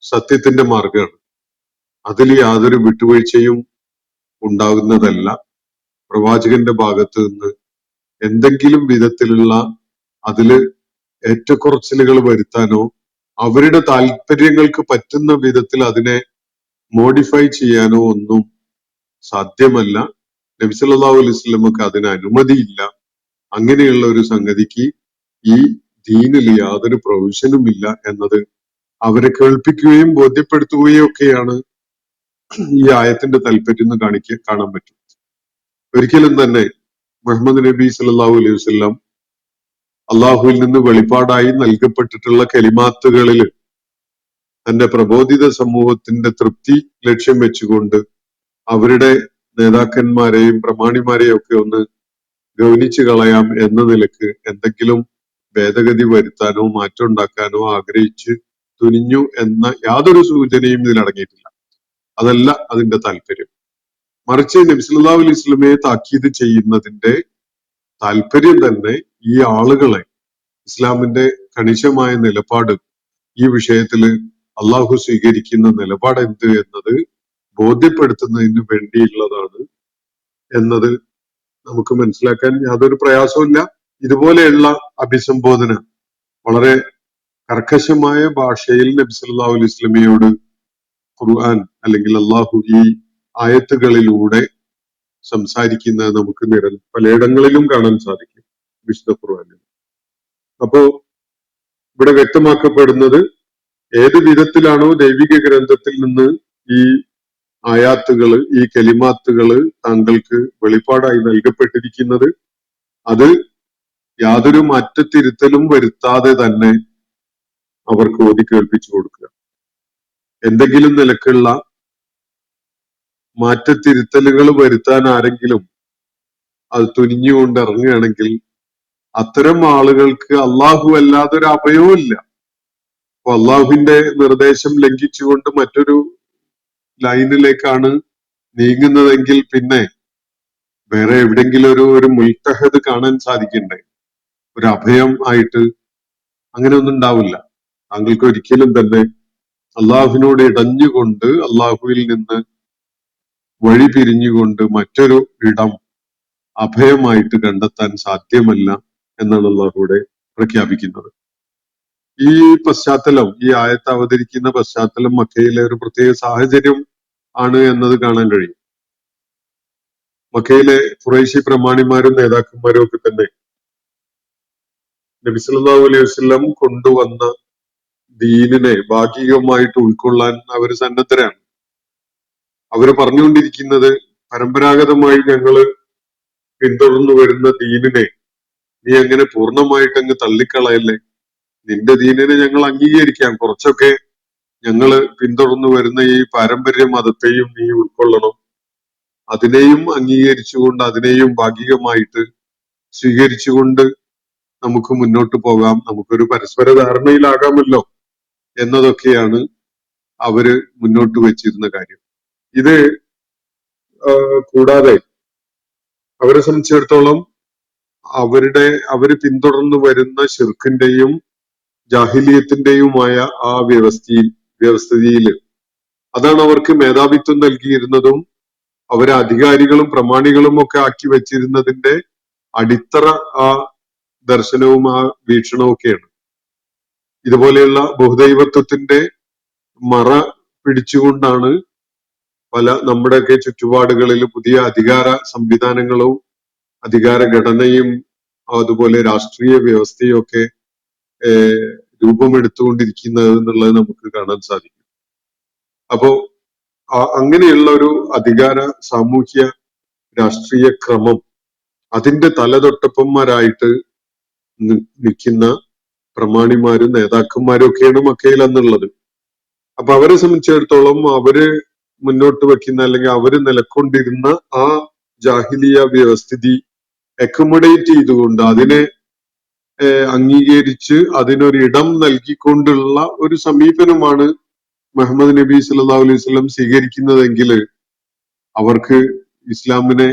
സത്യത്തിന്റെ മാർഗമാണ്. അതിൽ യാതൊരു വിട്ടുവീഴ്ചയും ഉണ്ടാകുന്നതല്ല. പ്രവാചകന്റെ ഭാഗത്ത് നിന്ന് എന്തെങ്കിലും വിധത്തിലുള്ള അതില് ഏറ്റക്കുറച്ചിലുകൾ വരുത്താനോ അവരുടെ താല്പര്യങ്ങൾക്ക് പറ്റുന്ന വിധത്തിൽ അതിനെ മോഡിഫൈ ചെയ്യാനോ ഒന്നും സാധ്യമല്ല. നബി സല്ലല്ലാഹു അലൈഹി വസല്ലമക്ക് അതിന് അനുമതിയില്ല. അങ്ങനെയുള്ള ഒരു സംഗതിക്ക് ഈ ദീനിൽ യാതൊരു പ്രൊവിഷനും ഇല്ല എന്നത് അവരെ കേൾപ്പിക്കുകയും ബോധ്യപ്പെടുത്തുകയും ഒക്കെയാണ് ഈ ആയത്തിന്റെ താല്പര്യം എന്ന് കാണാൻ പറ്റും. ഒരിക്കലും തന്നെ മുഹമ്മദ് നബി സല്ലല്ലാഹു അലൈഹി വസല്ലം അള്ളാഹുവിൽ നിന്ന് വെളിപ്പാടായി നൽകപ്പെട്ടിട്ടുള്ള കലിമാത്തുകളിൽ തന്റെ പ്രബോധിത സമൂഹത്തിന്റെ തൃപ്തി ലക്ഷ്യം വെച്ചുകൊണ്ട് അവരുടെ നേതാക്കന്മാരെയും പ്രമാണിമാരെയും ഒക്കെ ഒന്ന് ഗൗനിച്ചു കളയാം എന്ന നിലക്ക് എന്തെങ്കിലും ഭേദഗതി വരുത്താനോ മാറ്റം ഉണ്ടാക്കാനോ ആഗ്രഹിച്ച് തുനിഞ്ഞു എന്ന യാതൊരു സൂചനയും ഇതിൽ അടങ്ങിയിട്ടില്ല. അതല്ല അതിന്റെ താല്പര്യം. മറിച്ച് നബി സല്ലല്ലാഹു അലൈഹി വസല്ലമയെ താക്കീത് ചെയ്യുന്നതിന്റെ താല്പര്യം തന്നെ ഈ ആളുകളെ ഇസ്ലാമിന്റെ കണിശമായ നിലപാട്, ഈ വിഷയത്തില് അള്ളാഹു സ്വീകരിക്കുന്ന നിലപാട് എന്ത് എന്നത് ബോധ്യപ്പെടുത്തുന്നതിന് വേണ്ടിയുള്ളതാണ് എന്നത് നമുക്ക് മനസ്സിലാക്കാൻ യാതൊരു പ്രയാസവുമില്ല. ഇതുപോലെയുള്ള അഭിസംബോധന വളരെ കർക്കശമായ ഭാഷയിൽ നബി സല്ലല്ലാഹു അലൈഹി വസല്ലമയോട് ഖുർആൻ അല്ലെങ്കിൽ അള്ളാഹു ഈ ആയത്തുകളിലൂടെ സംസാരിക്കുന്നത് നമുക്ക് പലയിടങ്ങളിലും കാണാൻ സാധിക്കും വിശുദ്ധ ഖുർആനിൽ. അപ്പോ ഇവിടെ വ്യക്തമാക്കപ്പെടുന്നത് ഏത് വിധത്തിലാണോ ദൈവിക ഗ്രന്ഥത്തിൽ നിന്ന് ഈ ആയാത്തുകള്, ഈ കലിമാത്തുകള് താങ്കൾക്ക് വെളിപ്പാടായി നൽകപ്പെട്ടിരിക്കുന്നത്, അത് യാതൊരു മാറ്റത്തിരുത്തലും വരുത്താതെ തന്നെ അവർക്ക് ഓതി കേൾപ്പിച്ചു കൊടുക്കുക. എന്തെങ്കിലും നിലക്കുള്ള മാറ്റത്തിരുത്തലുകൾ വരുത്താൻ ആരെങ്കിലും അത് തുനിഞ്ഞുകൊണ്ട് ഇറങ്ങുകയാണെങ്കിൽ അത്തരം ആളുകൾക്ക് അള്ളാഹു അല്ലാതെ ഒരു അഭയവും ഇല്ല. അപ്പൊ അള്ളാഹുവിന്റെ നിർദ്ദേശം ലംഘിച്ചുകൊണ്ട് മറ്റൊരു ലൈനിലേക്കാണ് നീങ്ങുന്നതെങ്കിൽ പിന്നെ വേറെ എവിടെങ്കിലും ഒരു മുൽത്തഹദ് കാണാൻ സാധിക്കണ്ടേ? ഒരു അഭയം ആയിട്ട് അങ്ങനെ ഒന്നും ഉണ്ടാവില്ല. താങ്കൾക്ക് ഒരിക്കലും തന്നെ അള്ളാഹുവിനോട് ഇടഞ്ഞുകൊണ്ട് അള്ളാഹുവിൽ നിന്ന് വഴി പിരിഞ്ഞുകൊണ്ട് മറ്റൊരു ഇടം അഭയമായിട്ട് കണ്ടെത്താൻ സാധ്യമല്ല എന്നാണ് അള്ളാഹുവിടെ പ്രഖ്യാപിക്കുന്നത്. ഈ പശ്ചാത്തലം, ഈ ആയത്ത് അവതരിക്കുന്ന പശ്ചാത്തലം മക്കയിലെ ഒരു പ്രത്യേക സാഹചര്യം ആണ് എന്നത് കാണാൻ കഴിയും. മക്കയിലെ ഖുറൈശി പ്രമാണിമാരും നേതാക്കന്മാരും ഒക്കെ തന്നെ നബി സല്ലല്ലാഹു അലൈഹി വസല്ലം കൊണ്ടുവന്ന ദീനിനെ ഭാഗികമായിട്ട് ഉൾക്കൊള്ളാൻ അവർ സന്നദ്ധരാണ്. അവര് പറഞ്ഞുകൊണ്ടിരിക്കുന്നത് പരമ്പരാഗതമായി ഞങ്ങള് പിന്തുടർന്നു വരുന്ന ദീനിനെ നീ അങ്ങനെ പൂർണ്ണമായിട്ട് അങ്ങ് തള്ളിക്കളയല്ലേ. നിന്റെ ദീനിനെ ഞങ്ങൾ അംഗീകരിക്കാം, കുറച്ചൊക്കെ ഞങ്ങള് പിന്തുടർന്നു വരുന്ന ഈ പാരമ്പര്യ മതത്തെയും നീ ഉൾക്കൊള്ളണം, അതിനെയും അംഗീകരിച്ചുകൊണ്ട് അതിനെയും ഭാഗികമായിട്ട് സ്വീകരിച്ചുകൊണ്ട് നമുക്ക് മുന്നോട്ട് പോകാം, നമുക്കൊരു പരസ്പര ധാരണയിലാകാമല്ലോ എന്നതൊക്കെയാണ് അവര് മുന്നോട്ട് വെച്ചിരുന്ന കാര്യം. ഇത് കൂടാതെ അവരെ സംബന്ധിച്ചിടത്തോളം അവര് പിന്തുടർന്നു വരുന്ന ശിർക്കിന്റെയും ജാഹിലിയത്തിന്റെയുമായ ആ വ്യവസ്ഥിതിയിൽ അതാണ് അവർക്ക് മേധാവിത്വം നൽകിയിരുന്നതും അവരെ അധികാരികളും പ്രമാണികളും ഒക്കെ ആക്കി വെച്ചിരുന്നതിന്റെ അടിത്തറ ആ ദർശനവും ആ വീക്ഷണവും ഒക്കെയാണ്. ഇതുപോലെയുള്ള ബഹുദൈവത്വത്തിന്റെ മറ പിടിച്ചുകൊണ്ടാണ് പല നമ്മുടെയൊക്കെ ചുറ്റുപാടുകളിൽ പുതിയ അധികാര സംവിധാനങ്ങളും അധികാര ഘടനയും അതുപോലെ രാഷ്ട്രീയ വ്യവസ്ഥയും ഒക്കെ രൂപമെടുത്തുകൊണ്ടിരിക്കുന്നത് എന്നുള്ളത് നമുക്ക് കാണാൻ സാധിക്കും. അപ്പോ അങ്ങനെയുള്ള ഒരു അധികാര സാമൂഹ്യ രാഷ്ട്രീയ ക്രമം അതിന്റെ തലതൊട്ടപ്പന്മാരായിട്ട് നിൽക്കുന്ന പ്രമാണിമാരും നേതാക്കന്മാരും ഒക്കെയാണ് മക്കയിൽ അന്നുള്ളത്. അപ്പൊ അവരെ സംബന്ധിച്ചിടത്തോളം അവര് മുന്നോട്ട് വെക്കുന്ന അല്ലെങ്കിൽ അവര് നിലക്കൊണ്ടിരുന്ന ആ ജാഹിലിയ വ്യവസ്ഥിതി അക്കോമഡേറ്റ് ചെയ്തുകൊണ്ട് അതിനെ അംഗീകരിച്ച് അതിനൊരിടം നൽകിക്കൊണ്ടുള്ള ഒരു സമീപനമാണ് മുഹമ്മദ് നബി സല്ലല്ലാഹു അലൈഹി വസല്ലം സ്വീകരിക്കുന്നതെങ്കിൽ അവർക്ക് ഇസ്ലാമിനെ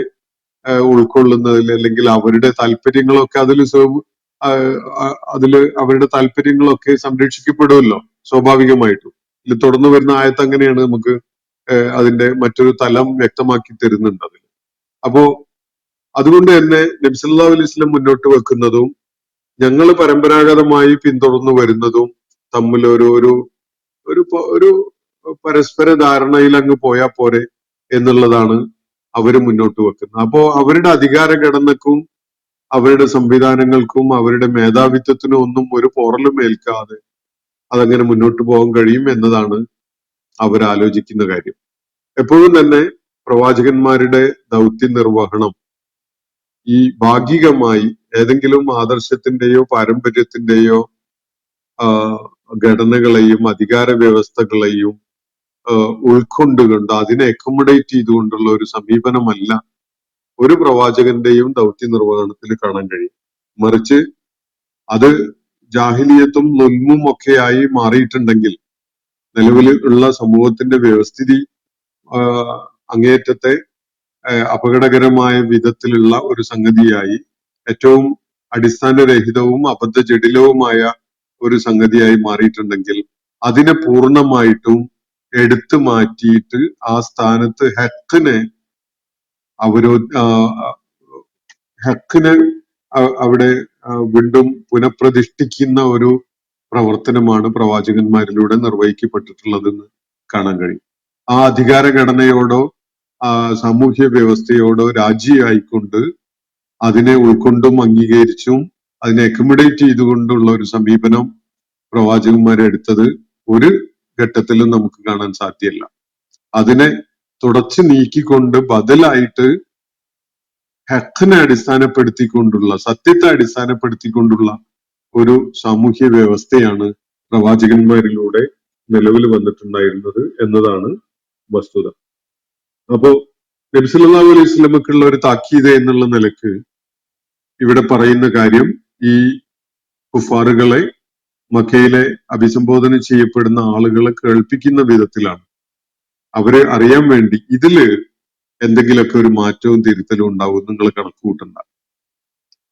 ഉൾക്കൊള്ളുന്നതിൽ അല്ലെങ്കിൽ അവരുടെ താല്പര്യങ്ങളൊക്കെ അതില് അവരുടെ താല്പര്യങ്ങളൊക്കെ സംരക്ഷിക്കപ്പെടുമല്ലോ സ്വാഭാവികമായിട്ടും. ഇതിൽ തുടർന്ന് വരുന്ന ആയത്ത് അങ്ങനെയാണ് നമുക്ക് അതിന്റെ മറ്റൊരു തലം വ്യക്തമാക്കി തരുന്നുണ്ട് അതിൽ. അപ്പോ അതുകൊണ്ട് തന്നെ നബി സല്ലല്ലാഹു അലൈഹി വസല്ലം മുന്നോട്ട് വെക്കുന്നതും ഞങ്ങൾ പരമ്പരാഗതമായി പിന്തുടർന്നു വരുന്നതും തമ്മിൽ ഒരു പരസ്പര ധാരണയിൽ അങ്ങ് പോയാൽ പോരെ എന്നുള്ളതാണ് അവര് മുന്നോട്ട് വെക്കുന്നത്. അപ്പോ അവരുടെ അധികാര ഘടനക്കും അവരുടെ സംവിധാനങ്ങൾക്കും അവരുടെ മേധാവിത്വത്തിനും ഒന്നും ഒരു പോറലും ഏൽക്കാതെ അതങ്ങനെ മുന്നോട്ട് പോകാൻ കഴിയും എന്നതാണ് അവരാലോചിക്കുന്ന കാര്യം. എപ്പോഴും തന്നെ പ്രവാചകന്മാരുടെ ദൗത്യ നിർവഹണം ഈ ഭാഗികമായി ഏതെങ്കിലും ആദർശത്തിന്റെയോ പാരമ്പര്യത്തിന്റെയോ ഘടനകളെയും അധികാര വ്യവസ്ഥകളെയും ഉൾക്കൊണ്ടുകൊണ്ട് അതിനെ അക്കോമഡേറ്റ് ചെയ്തുകൊണ്ടുള്ള ഒരു സമീപനമല്ല ഒരു പ്രവാചകന്റെയും ദൗത്യ നിർവഹണത്തിൽ കാണാൻ കഴിയും. മറിച്ച് അത് ജാഹിലിയത്തും നുൽമും ഒക്കെയായി മാറിയിട്ടുണ്ടെങ്കിൽ നിലവിൽ ഉള്ള സമൂഹത്തിന്റെ വ്യവസ്ഥിതി അങ്ങേയറ്റത്തെ അപകടകരമായ വിധത്തിലുള്ള ഒരു സംഗതിയായി ഏറ്റവും അടിസ്ഥാനരഹിതവും അബദ്ധജടിലവുമായ ഒരു സംഗതിയായി മാറിയിട്ടുണ്ടെങ്കിൽ അതിനെ പൂർണ്ണമായിട്ടും എടുത്തു മാറ്റിയിട്ട് ആ സ്ഥാനത്ത് ഹക്കിനെ അവിടെ വീണ്ടും പുനഃപ്രതിഷ്ഠിക്കുന്ന ഒരു പ്രവർത്തനമാണ് പ്രവാചകന്മാരിലൂടെ നിർവഹിക്കപ്പെട്ടിട്ടുള്ളതെന്ന് കാണാൻ കഴിയും. ആ അധികാര ഘടനയോടോ സാമൂഹ്യ വ്യവസ്ഥയോടോ രാജിയായിക്കൊണ്ട് അതിനെ ഉൾക്കൊണ്ടും അംഗീകരിച്ചും അതിനെ അക്കോമഡേറ്റ് ചെയ്തുകൊണ്ടുള്ള ഒരു സമീപനം പ്രവാചകന്മാരെടുത്തത് ഒരു ഘട്ടത്തിലും നമുക്ക് കാണാൻ സാധ്യമല്ല. അതിനെ തുടച്ചു നീക്കിക്കൊണ്ട് ബദലായിട്ട് ഹക്കിനെ അടിസ്ഥാനപ്പെടുത്തിക്കൊണ്ടുള്ള സത്യത്തെ അടിസ്ഥാനപ്പെടുത്തിക്കൊണ്ടുള്ള ഒരു സാമൂഹ്യ വ്യവസ്ഥയാണ് നബി സല്ലല്ലാഹു അലൈഹി വസല്ലമക്കുള്ള ഒരു താക്കീത് എന്നുള്ള നിലക്ക് ഇവിടെ പറയുന്ന കാര്യം ഈ കുഫാറുകളെ, മക്കയിലെ അഭിസംബോധന ചെയ്യപ്പെടുന്ന ആളുകളെ കേൾപ്പിക്കുന്ന വിധത്തിലാണ്. അവരെ അറിയാൻ വേണ്ടി ഇതില് എന്തെങ്കിലുമൊക്കെ ഒരു മാറ്റവും തിരുത്തലും ഉണ്ടാവും നിങ്ങൾ കണക്ക് കൂട്ടണ്ട.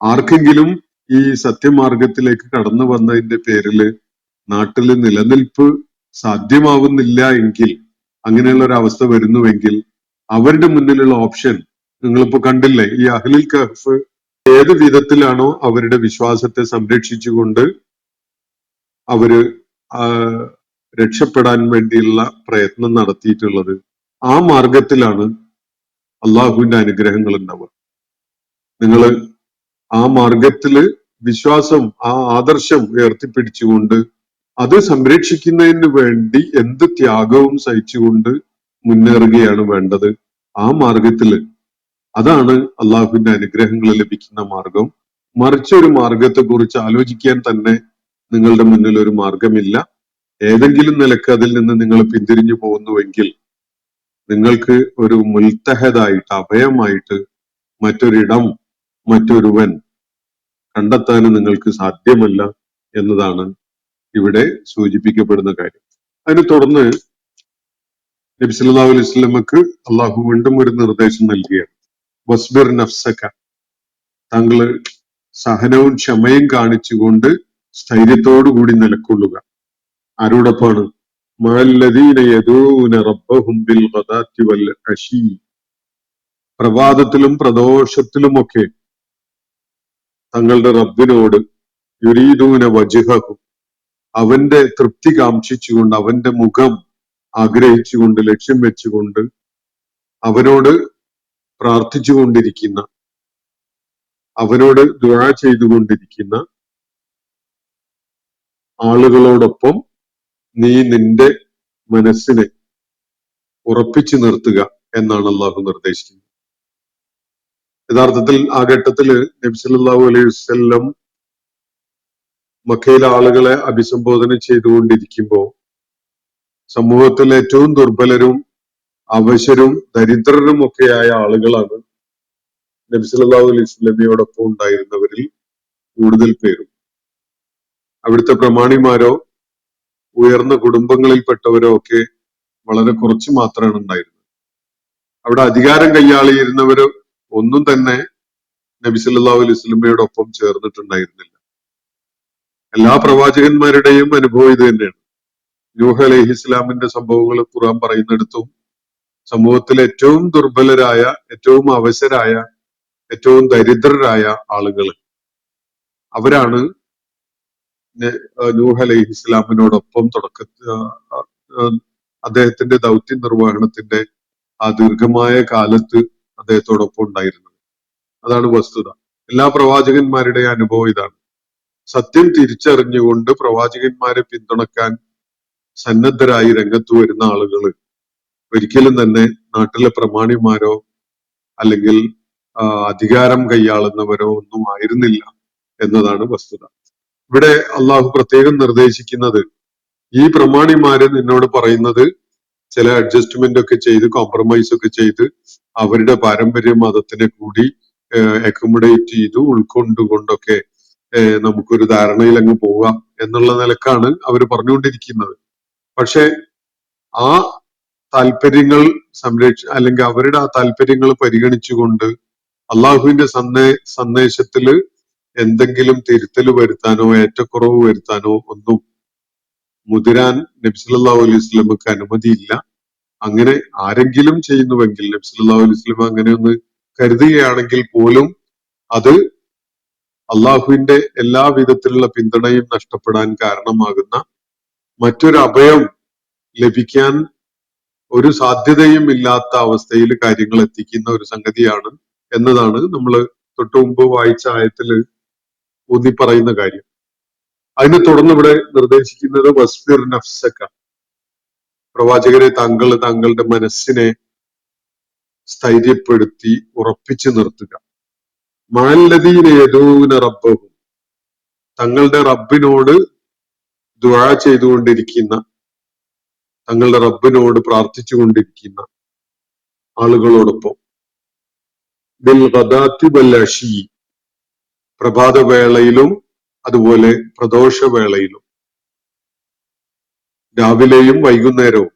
ആർക്കെങ്കിലും ഈ സത്യമാർഗത്തിലേക്ക് കടന്നു വന്നതിന്റെ പേരില് നാട്ടില് നിലനിൽപ്പ് സാധ്യമാവുന്നില്ല എങ്കിൽ, അങ്ങനെയുള്ള ഒരു അവസ്ഥ വരുന്നുവെങ്കിൽ അവരുടെ മുന്നിലുള്ള ഓപ്ഷൻ നിങ്ങളിപ്പോ കണ്ടില്ലേ, ഈ അഹ്ലുൽ കഹ്ഫ് ഏത് വിധത്തിലാണോ അവരുടെ വിശ്വാസത്തെ സംരക്ഷിച്ചുകൊണ്ട് അവര് രക്ഷപ്പെടാൻ വേണ്ടിയുള്ള പ്രയത്നം നടത്തിയിട്ടുള്ളത്, ആ മാർഗത്തിലാണ് അള്ളാഹുവിന്റെ അനുഗ്രഹങ്ങൾ ഉണ്ടാവുക. നിങ്ങള് ആ മാർഗത്തില് വിശ്വാസം, ആ ആദർശം ഉയർത്തിപ്പിടിച്ചുകൊണ്ട് അത് സംരക്ഷിക്കുന്നതിന് വേണ്ടി എന്ത് ത്യാഗവും സഹിച്ചുകൊണ്ട് മുന്നേറുകയാണ് വേണ്ടത്. ആ മാർഗത്തില് അതാണ് അള്ളാഹുവിന്റെ അനുഗ്രഹങ്ങൾ ലഭിക്കുന്ന മാർഗം. മറിച്ചൊരു മാർഗത്തെ കുറിച്ച് ആലോചിക്കാൻ തന്നെ നിങ്ങളുടെ മുന്നിൽ ഒരു മാർഗമില്ല. ഏതെങ്കിലും നിലക്ക് അതിൽ നിന്ന് നിങ്ങൾ പിന്തിരിഞ്ഞു പോകുന്നുവെങ്കിൽ നിങ്ങൾക്ക് ഒരു മുൽത്തഹദായിട്ട്, അഭയമായിട്ട് മറ്റൊരിടം, മറ്റൊരുവൻ കണ്ടെത്താനും നിങ്ങൾക്ക് സാധ്യമല്ല എന്നതാണ് ഇവിടെ സൂചിപ്പിക്കപ്പെടുന്ന കാര്യം. അതിനെ തുടർന്ന് നബി സല്ലല്ലാഹു അലൈഹി വസല്ലമക്ക് അള്ളാഹു വീണ്ടും ഒരു നിർദ്ദേശം നൽകുകയാണ്. വസ്ബിർ നഫ്സക, താങ്കള് സഹനവും ക്ഷമയും കാണിച്ചുകൊണ്ട് സ്ഥൈര്യത്തോടുകൂടി നിലക്കൊള്ളുക. ആരോടൊപ്പമാണ്? മഅല്ലദീന യദൂന റബ്ബഹും ബിൽ ഗദാത്തി വൽ അശീ, പ്രഭാതത്തിലും പ്രദോഷത്തിലുമൊക്കെ തങ്ങളുടെ റബ്ബിനോട്, യുരീദൂന വജ്ഹഹു, അവന്റെ തൃപ്തി കാംക്ഷിച്ചുകൊണ്ട്, അവന്റെ മുഖം ആഗ്രഹിച്ചുകൊണ്ട്, ലക്ഷ്യം വെച്ചുകൊണ്ട് അവനോട് പ്രാർത്ഥിച്ചുകൊണ്ടിരിക്കുന്ന, അവനോട് ദുആ ചെയ്തുകൊണ്ടിരിക്കുന്ന ആളുകളോടൊപ്പം നീ നിന്റെ മനസ്സിനെ ഉറപ്പിച്ചു നിർത്തുക എന്നാണ് അള്ളാഹു നിർദ്ദേശിക്കുന്നത്. യഥാർത്ഥത്തിൽ ആ ഘട്ടത്തില് നബി സല്ലല്ലാഹു അലൈഹി വസല്ലം മക്കയിലെ ആളുകളെ അഭിസംബോധന ചെയ്തുകൊണ്ടിരിക്കുമ്പോ സമൂഹത്തിൽ ഏറ്റവും ദുർബലരും അവശരും ദരിദ്രരും ഒക്കെയായ ആളുകളാണ് നബി സല്ലല്ലാഹു അലൈഹി വസല്ലമയോടൊപ്പം ഉണ്ടായിരുന്നവരിൽ കൂടുതൽ പേരും. അവിടുത്തെ പ്രമാണിമാരോ ഉയർന്ന കുടുംബങ്ങളിൽപ്പെട്ടവരോ ഒക്കെ വളരെ കുറച്ച് മാത്രമാണ് ഉണ്ടായിരുന്നത്. അവിടെ അധികാരം കൈയാളിയിരുന്നവര് ഒന്നും തന്നെ നബി സല്ലല്ലാഹു അലൈഹി വസല്ലമയോടൊപ്പം ചേർന്നിട്ടുണ്ടായിരുന്നില്ല. എല്ലാ പ്രവാചകന്മാരുടെയും അനുഭവം ഇത് തന്നെയാണ്. നൂഹ് അലൈഹി ഇസ്ലാമിന്റെ സംഭവങ്ങൾ ഖുർആൻ പറയുന്നിടത്തും സമൂഹത്തിലെ ഏറ്റവും ദുർബലരായ, ഏറ്റവും അവശരായ, ഏറ്റവും ദരിദ്രരായ ആളുകൾ, അവരാണ് നൂഹ് അലൈഹി ഇസ്ലാമിനോടൊപ്പം അദ്ദേഹത്തിന്റെ ദൗത്യ നിർവഹണത്തിന്റെ ആ ദീർഘമായ കാലത്ത് അദ്ദേഹത്തോടൊപ്പം ഉണ്ടായിരുന്നത്. അതാണ് വസ്തുത. എല്ലാ പ്രവാചകന്മാരുടെയും അനുഭവം ഇതാണ്. സത്യം തിരിച്ചറിഞ്ഞുകൊണ്ട് പ്രവാചകന്മാരെ പിന്തുണക്കാൻ സന്നദ്ധരായി രംഗത്ത് വരുന്ന ആളുകൾ ഒരിക്കലും തന്നെ നാട്ടിലെ പ്രമാണിമാരോ അല്ലെങ്കിൽ അധികാരം കൈയാളുന്നവരോ ഒന്നും ആയിരുന്നില്ല എന്നതാണ് വസ്തുത. ഇവിടെ അള്ളാഹു പ്രത്യേകം നിർദ്ദേശിക്കുന്നത്, ഈ പ്രമാണിമാര് നിന്നോട് പറയുന്നത് ചില അഡ്ജസ്റ്റ്മെന്റ് ഒക്കെ ചെയ്ത്, കോംപ്രമൈസ് ഒക്കെ ചെയ്ത് അവരുടെ പാരമ്പര്യ മതത്തിനെ കൂടി അക്കോമഡേറ്റ് ചെയ്തു ഉൾക്കൊണ്ടുകൊണ്ടൊക്കെ നമുക്കൊരു ധാരണയിൽ അങ്ങ് പോകാം എന്നുള്ള നിലക്കാണ് അവർ പറഞ്ഞുകൊണ്ടിരിക്കുന്നത്. പക്ഷെ ആ താല്പര്യങ്ങൾ അല്ലെങ്കിൽ അവരുടെ ആ താല്പര്യങ്ങൾ പരിഗണിച്ചുകൊണ്ട് അള്ളാഹുവിന്റെ സന്ദേശത്തില് എന്തെങ്കിലും തിരുത്തൽ വരുത്താനോ ഏറ്റക്കുറവ് വരുത്താനോ ഒന്നും മുതിരാൻ നബി സല്ലല്ലാഹു അലൈഹി വസല്ലമക്ക് അനുമതിയില്ല. അങ്ങനെ ആരെങ്കിലും ചെയ്യുന്നുവെങ്കിൽ, നബി സല്ലല്ലാഹു അലൈഹി വസല്ലം അങ്ങനെ ഒന്ന് കരുതുകയാണെങ്കിൽ പോലും അത് അള്ളാഹുവിന്റെ എല്ലാ വിധത്തിലുള്ള പിന്തുണയും നഷ്ടപ്പെടാൻ കാരണമാകുന്ന, മറ്റൊരു അഭയം ലഭിക്കാൻ ഒരു സാധ്യതയും ഇല്ലാത്ത അവസ്ഥയിൽ കാര്യങ്ങൾ എത്തിക്കുന്ന ഒരു സംഗതിയാണ് എന്നതാണ് നമ്മൾ തൊട്ടു മുമ്പ് വായിച്ച ആയത്തില് ഊന്നി പറയുന്ന കാര്യം. അതിനെ തുടർന്ന് ഇവിടെ നിർദ്ദേശിക്കുന്നത് വസ്ഫിർ നഫ്സക, പ്രവാചകരെ താങ്കളുടെ മനസ്സിനെ സ്ഥൈര്യപ്പെടുത്തി ഉറപ്പിച്ചു നിർത്തുക. മഅല്ലദീന യദൂന റബ്ബഹും, തങ്ങളുടെ റബ്ബിനോട് ദുആ ചെയ്തുകൊണ്ടിരിക്കുന്ന, തങ്ങളുടെ റബ്ബിനോട് പ്രാർത്ഥിച്ചുകൊണ്ടിരിക്കുന്ന ആളുകളോടൊപ്പം. ബിൽ ഗദാത്തി വൽ അശി, പ്രഭാതവേളയിലും അതുപോലെ പ്രദോഷവേളയിലും, രാവിലെയും വൈകുന്നേരവും.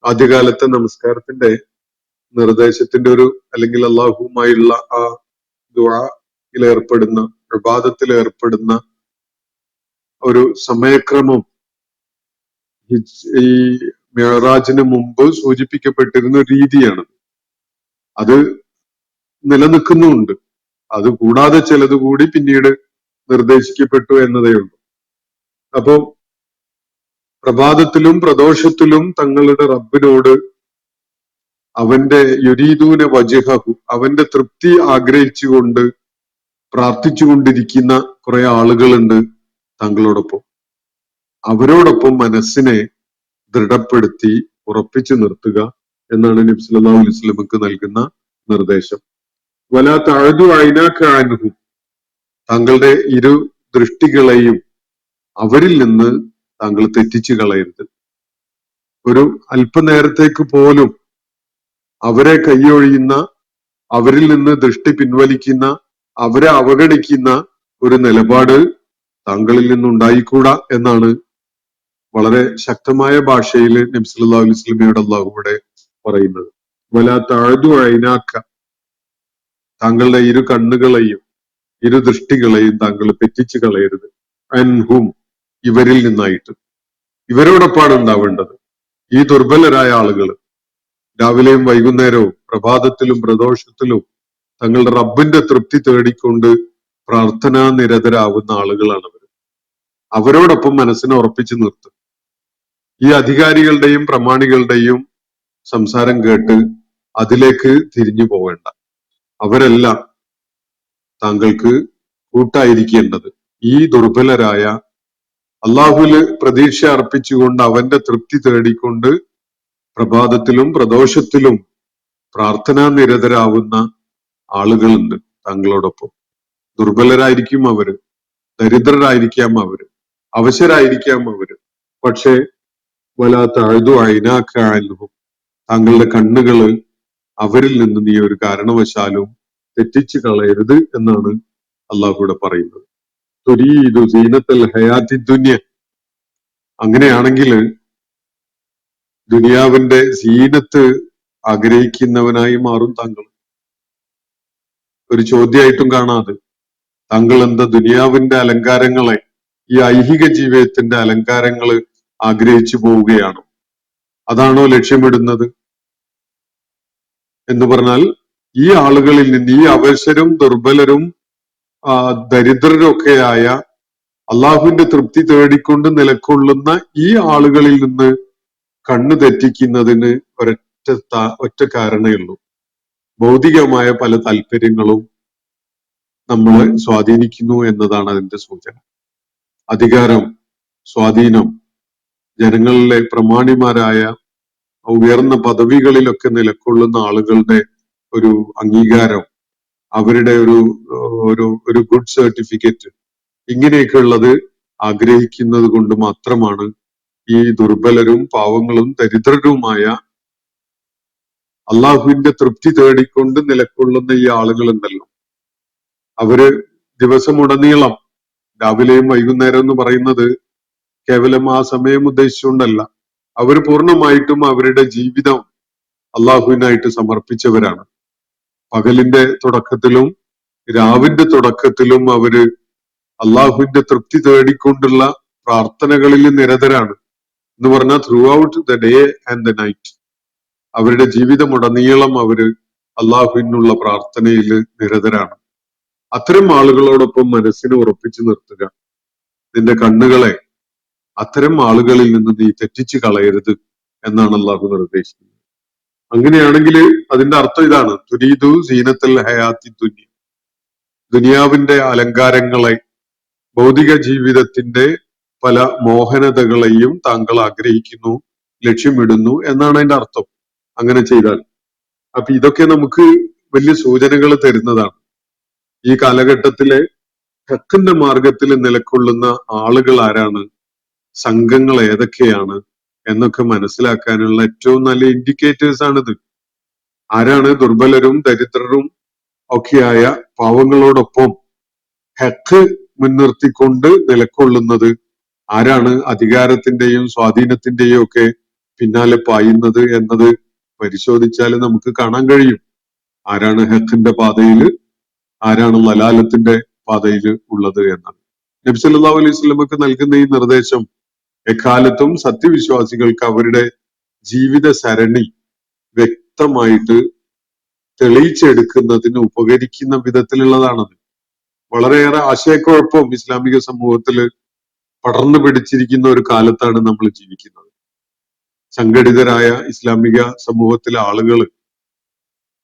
ആദ്യകാലത്തെ നമസ്കാരത്തിന്റെ നിർദ്ദേശത്തിന്റെ ഒരു, അല്ലെങ്കിൽ അള്ളാഹുവുമായുള്ള ആ ദുആയിൽ ഏർപ്പെടുന്ന, ഇബാദത്തിൽ ഏർപ്പെടുന്ന ഒരു സമയക്രമം ഈ മിഅ്റാജിന് മുമ്പ് സൂചിപ്പിക്കപ്പെട്ടിരുന്ന ഒരു രീതിയാണ്. അത് നിലനിൽക്കുന്നുമുണ്ട്. അത് കൂടാതെ ചിലത് കൂടി പിന്നീട് നിർദ്ദേശിക്കപ്പെട്ടു എന്നതേ ഉള്ളൂ. അപ്പോ പ്രഭാതത്തിലും പ്രദോഷത്തിലും തങ്ങളുടെ റബ്ബിനോട് അവന്റെ യുരീദൂന വജ്ഹഹു, അവന്റെ തൃപ്തി ആഗ്രഹിച്ചുകൊണ്ട് പ്രാർത്ഥിച്ചുകൊണ്ടിരിക്കുന്ന കുറെ ആളുകളുണ്ട് തങ്ങളോടൊപ്പം. അവരോടൊപ്പം മനസ്സിനെ ദൃഢപ്പെടുത്തി ഉറപ്പിച്ചു നിർത്തുക എന്നാണ് നബി സല്ലല്ലാഹു അലൈഹി വസല്ലമക്ക് നൽകുന്ന നിർദ്ദേശം. വലാ തഅദു ഐനാക അൻഹും, താങ്കളുടെ ഇരു ദൃഷ്ടികളെയും അവരിൽ നിന്ന് താങ്കൾ തെറ്റിച്ചു കളയരുത്. ഒരു അല്പനേരത്തേക്ക് പോലും അവരെ കൈയൊഴിയുന്ന, അവരിൽ നിന്ന് ദൃഷ്ടി പിൻവലിക്കുന്ന, അവരെ അവഗണിക്കുന്ന ഒരു നിലപാട് താങ്കളിൽ നിന്നുണ്ടായിക്കൂടാ എന്നാണ് വളരെ ശക്തമായ ഭാഷയിൽ നബി സല്ലല്ലാഹു അലൈഹി വസല്ലമയോട് അല്ലാഹു ഇവിടെ പറയുന്നത്. വലാ തഅദു ഐനാക, താങ്കളുടെ ഇരു കണ്ണുകളെയും ഇരു ദൃഷ്ടികളെയും താങ്കൾ തെറ്റിച്ചു കളയരുത്. അൻഹും, ഇവരിൽ നിന്നായിട്ട്. ഇവരോടൊപ്പാണ് ഉണ്ടാവേണ്ടത്. ഈ ദുർബലരായ ആളുകൾ രാവിലെയും വൈകുന്നേരവും പ്രഭാതത്തിലും പ്രദോഷത്തിലും തങ്ങളുടെ റബ്ബിന്റെ തൃപ്തി തേടിക്കൊണ്ട് പ്രാർത്ഥനാ നിരതരാകുന്ന ആളുകളാണ് അവർ. അവരോടൊപ്പം മനസ്സിനെ ഉറപ്പിച്ചു നിർത്തും. ഈ അധികാരികളുടെയും പ്രമാണികളുടെയും സംസാരം കേട്ട് അതിലേക്ക് തിരിഞ്ഞു പോവേണ്ട. അവരെല്ലാം താങ്കൾക്ക് കൂട്ടായിരിക്കേണ്ടത്. ഈ ദുർബലരായ, അള്ളാഹുല് പ്രതീക്ഷ അർപ്പിച്ചുകൊണ്ട് അവന്റെ തൃപ്തി തേടിക്കൊണ്ട് പ്രഭാതത്തിലും പ്രദോഷത്തിലും പ്രാർത്ഥനാ നിരതരാവുന്ന ആളുകളുണ്ട് താങ്കളോടൊപ്പം. ദുർബലരായിരിക്കും അവര്, ദരിദ്രരായിരിക്കാം അവര്, അവശരായിരിക്കാം അവര്. പക്ഷേ വലാ തഅദു ഐനാക അൻഹും, താങ്കളുടെ കണ്ണുകള് അവരിൽ നിന്ന് നീ ഒരു കാരണവശാലും തെറ്റിച്ചു കളയരുത് എന്നാണ് അള്ളാഹു ഇവിടെ പറയുന്നത്. തുരീദു സീനത്തൽ ഹയാത്തി ദുനിയ, അങ്ങനെയാണെങ്കിൽ ദുനിയാവിന്റെ സീനത്ത് ആഗ്രഹിക്കുന്നവനായി മാറും താങ്കൾ. ഒരു ചോദ്യമായിട്ടും കാണാതെ താങ്കൾ എന്താ ദുനിയാവിന്റെ അലങ്കാരങ്ങളെ, ഈ ഐഹിക ജീവിതത്തിന്റെ അലങ്കാരങ്ങള് ആഗ്രഹിച്ചു പോവുകയാണോ? അതാണോ ലക്ഷ്യമിടുന്നത് എന്ന് പറഞ്ഞാൽ, ഈ ആളുകളിൽ നിന്ന്, ഈ അവശരും ദുർബലരും ദരിദ്രരൊക്കെയായ അള്ളാഹുവിന്റെ തൃപ്തി തേടിക്കൊണ്ട് നിലകൊള്ളുന്ന ഈ ആളുകളിൽ നിന്ന് കണ്ണു തെറ്റിക്കുന്നതിന് ഒറ്റ കാരണമേ ഉള്ളൂ. ഭൗതികമായ പല താല്പര്യങ്ങളും നമ്മളെ സ്വാധീനിക്കുന്നു എന്നതാണ് അതിന്റെ സൂചന. അധികാരം, സ്വാധീനം, ജനങ്ങളിലെ പ്രമാണിമാരായ ഉയർന്ന പദവികളിലൊക്കെ നിലകൊള്ളുന്ന ആളുകളുടെ ഒരു അംഗീകാരം, അവരുടെ ഒരു ഗുഡ് സർട്ടിഫിക്കറ്റ്, ഇങ്ങനെയൊക്കെ ഉള്ളത് ആഗ്രഹിക്കുന്നത് കൊണ്ട് മാത്രമാണ് ഈ ദുർബലരും പാവങ്ങളും ദരിദ്രരുമായ അള്ളാഹുവിന്റെ തൃപ്തി തേടിക്കൊണ്ട് നിലകൊള്ളുന്ന ഈ ആളുകളുണ്ടല്ലോ, അവര് ദിവസമുടനീളം, രാവിലെയും വൈകുന്നേരം എന്ന് പറയുന്നത് കേവലം ആ സമയം ഉദ്ദേശിച്ചുകൊണ്ടല്ല, അവർ പൂർണ്ണമായിട്ടും അവരുടെ ജീവിതം അള്ളാഹുവിനായിട്ട് സമർപ്പിച്ചവരാണ്. പകലിന്റെ തുടക്കത്തിലും രാവിന്റെ തുടക്കത്തിലും അവര് അള്ളാഹുവിന്റെ തൃപ്തി തേടിക്കൊണ്ടുള്ള പ്രാർത്ഥനകളിൽ നിരതരാണ്. എന്ന് പറഞ്ഞാൽ through out the day and the night, അവരുടെ ജീവിതമുടനീളം അവര് അള്ളാഹുവിനുള്ള പ്രാർത്ഥനയിൽ നിരതരാണ്. അത്തരം ആളുകളോടൊപ്പം മനസ്സിനെ ഉറപ്പിച്ചു നിർത്തുക. നിന്റെ കണ്ണുകളെ അത്തരം ആളുകളിൽ നിന്ന് നീ തെറ്റിച്ചു കളയരുത് എന്നാണ് അള്ളാഹു നിർദ്ദേശിക്കുന്നത്. അങ്ങനെയാണെങ്കിൽ അതിന്റെ അർത്ഥം ഇതാണ്: തുരീദു സീനത്തൽ ഹയാത്തി ദുനിയ, ദുനിയാവിന്റെ അലങ്കാരങ്ങളെ, ഭൗതിക ജീവിതത്തിന്റെ പല മോഹനതകളെയും താങ്കൾ ആഗ്രഹിക്കുന്നു, ലക്ഷ്യമിടുന്നു എന്നാണ് അതിന്റെ അർത്ഥം. അങ്ങനെ ചെയ്താൽ അപ്പൊ ഇതൊക്കെ നമുക്ക് വലിയ സൂചനകൾ തരുന്നതാണ്. ഈ കാലഘട്ടത്തിലെ ഹക്കിന്റെ മാർഗത്തിൽ നിലകൊള്ളുന്ന ആളുകൾ ആരാണ്, സംഘങ്ങൾ ഏതൊക്കെയാണ് എന്നൊക്കെ മനസ്സിലാക്കാനുള്ള ഏറ്റവും നല്ല ഇൻഡിക്കേറ്റേഴ്സ് ആണിത്. ആരാണ് ദുർബലരും ദരിദ്രരും ഒക്കെയായ പാവങ്ങളോടൊപ്പം ഹക്ക് മുൻനിർത്തിക്കൊണ്ട് നിലകൊള്ളുന്നത്? ആരാണ് അധികാരത്തിന്റെയും സ്വാധീനത്തിന്റെയും ഒക്കെ പിന്നാലെ പായുന്നത് എന്നത് പരിശോധിച്ചാൽ നമുക്ക് കാണാൻ കഴിയും. ആരാണ് ഹക്കിന്റെ പാതയിൽ, ആരാണ് ലലാലത്തിന്റെ പാതയിൽ ഉള്ളത് എന്നാണ്. നബി സല്ലല്ലാഹു അലൈഹി വസല്ലമക്ക് നൽകുന്ന ഈ നിർദ്ദേശം എക്കാലത്തും സത്യവിശ്വാസികൾക്ക് അവരുടെ ജീവിത സരണി വ്യക്തമായിട്ട് തെളിയിച്ചെടുക്കുന്നതിന് ഉപകരിക്കുന്ന വിധത്തിലുള്ളതാണത്. വളരെയേറെ ആശയക്കുഴപ്പം ഇസ്ലാമിക സമൂഹത്തിൽ പടർന്നു പിടിച്ചിരിക്കുന്ന ഒരു കാലത്താണ് നമ്മൾ ജീവിക്കുന്നത്. സംഘടിതരായ ഇസ്ലാമിക സമൂഹത്തിലെ ആളുകൾ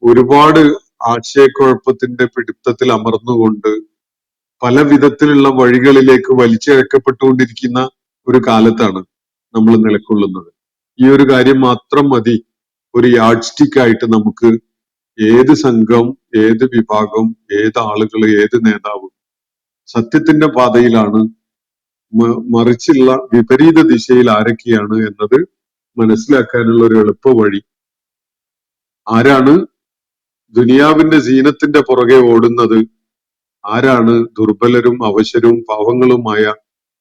ഒരുപാട് ആശയക്കുഴപ്പത്തിന്റെ പിടുത്തത്തിൽ അമർന്നുകൊണ്ട് പല വിധത്തിലുള്ള വഴികളിലേക്ക് വലിച്ചിഴക്കപ്പെട്ടുകൊണ്ടിരിക്കുന്ന ഒരു കാലത്താണ് നമ്മൾ നിലകൊള്ളുന്നത്. ഈ ഒരു കാര്യം മാത്രം മതി ഒരു യാഡ് സ്റ്റിക്ക് ആയിട്ട് നമുക്ക് ഏത് സംഘം, ഏത് വിഭാഗം, ഏത് ആളുകൾ, ഏത് നേതാവ് സത്യത്തിന്റെ പാതയിലാണ്, മറിച്ചുള്ള വിപരീത ദിശയിൽ ആരൊക്കെയാണ് എന്നത് മനസ്സിലാക്കാനുള്ള ഒരു എളുപ്പ വഴി. ആരാണ് ദുനിയാവിന്റെ സീനത്തിന്റെ പുറകെ ഓടുന്നത്, ആരാണ് ദുർബലരും അവശരും പാവങ്ങളുമായ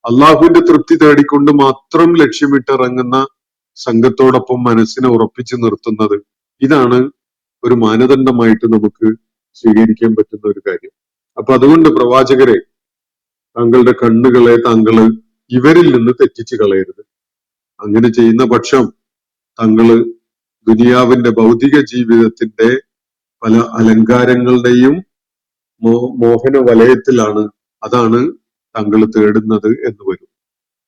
അള്ളാഹുവിന്റെ തൃപ്തി തേടിക്കൊണ്ട് മാത്രം ലക്ഷ്യമിട്ടിറങ്ങുന്ന സംഘത്തോടൊപ്പം മനസ്സിനെ ഉറപ്പിച്ചു നിർത്തുന്നത്, ഇതാണ് ഒരു മാനദണ്ഡമായിട്ട് നമുക്ക് സ്വീകരിക്കാൻ പറ്റുന്ന ഒരു കാര്യം. അപ്പൊ അതുകൊണ്ട് പ്രവാചകരെ, താങ്കളുടെ കണ്ണുകളെ താങ്കള് ഇവരിൽ നിന്ന് തെറ്റിച്ച് കളയരുത്. അങ്ങനെ ചെയ്യുന്ന പക്ഷം താങ്കള് ദുനിയാവിന്റെ ഭൗതിക ജീവിതത്തിന്റെ പല അലങ്കാരങ്ങളുടെയും മോഹന വലയത്തിലാണ്, അതാണ് താങ്കൾ തേടുന്നത് എന്ന് വരും.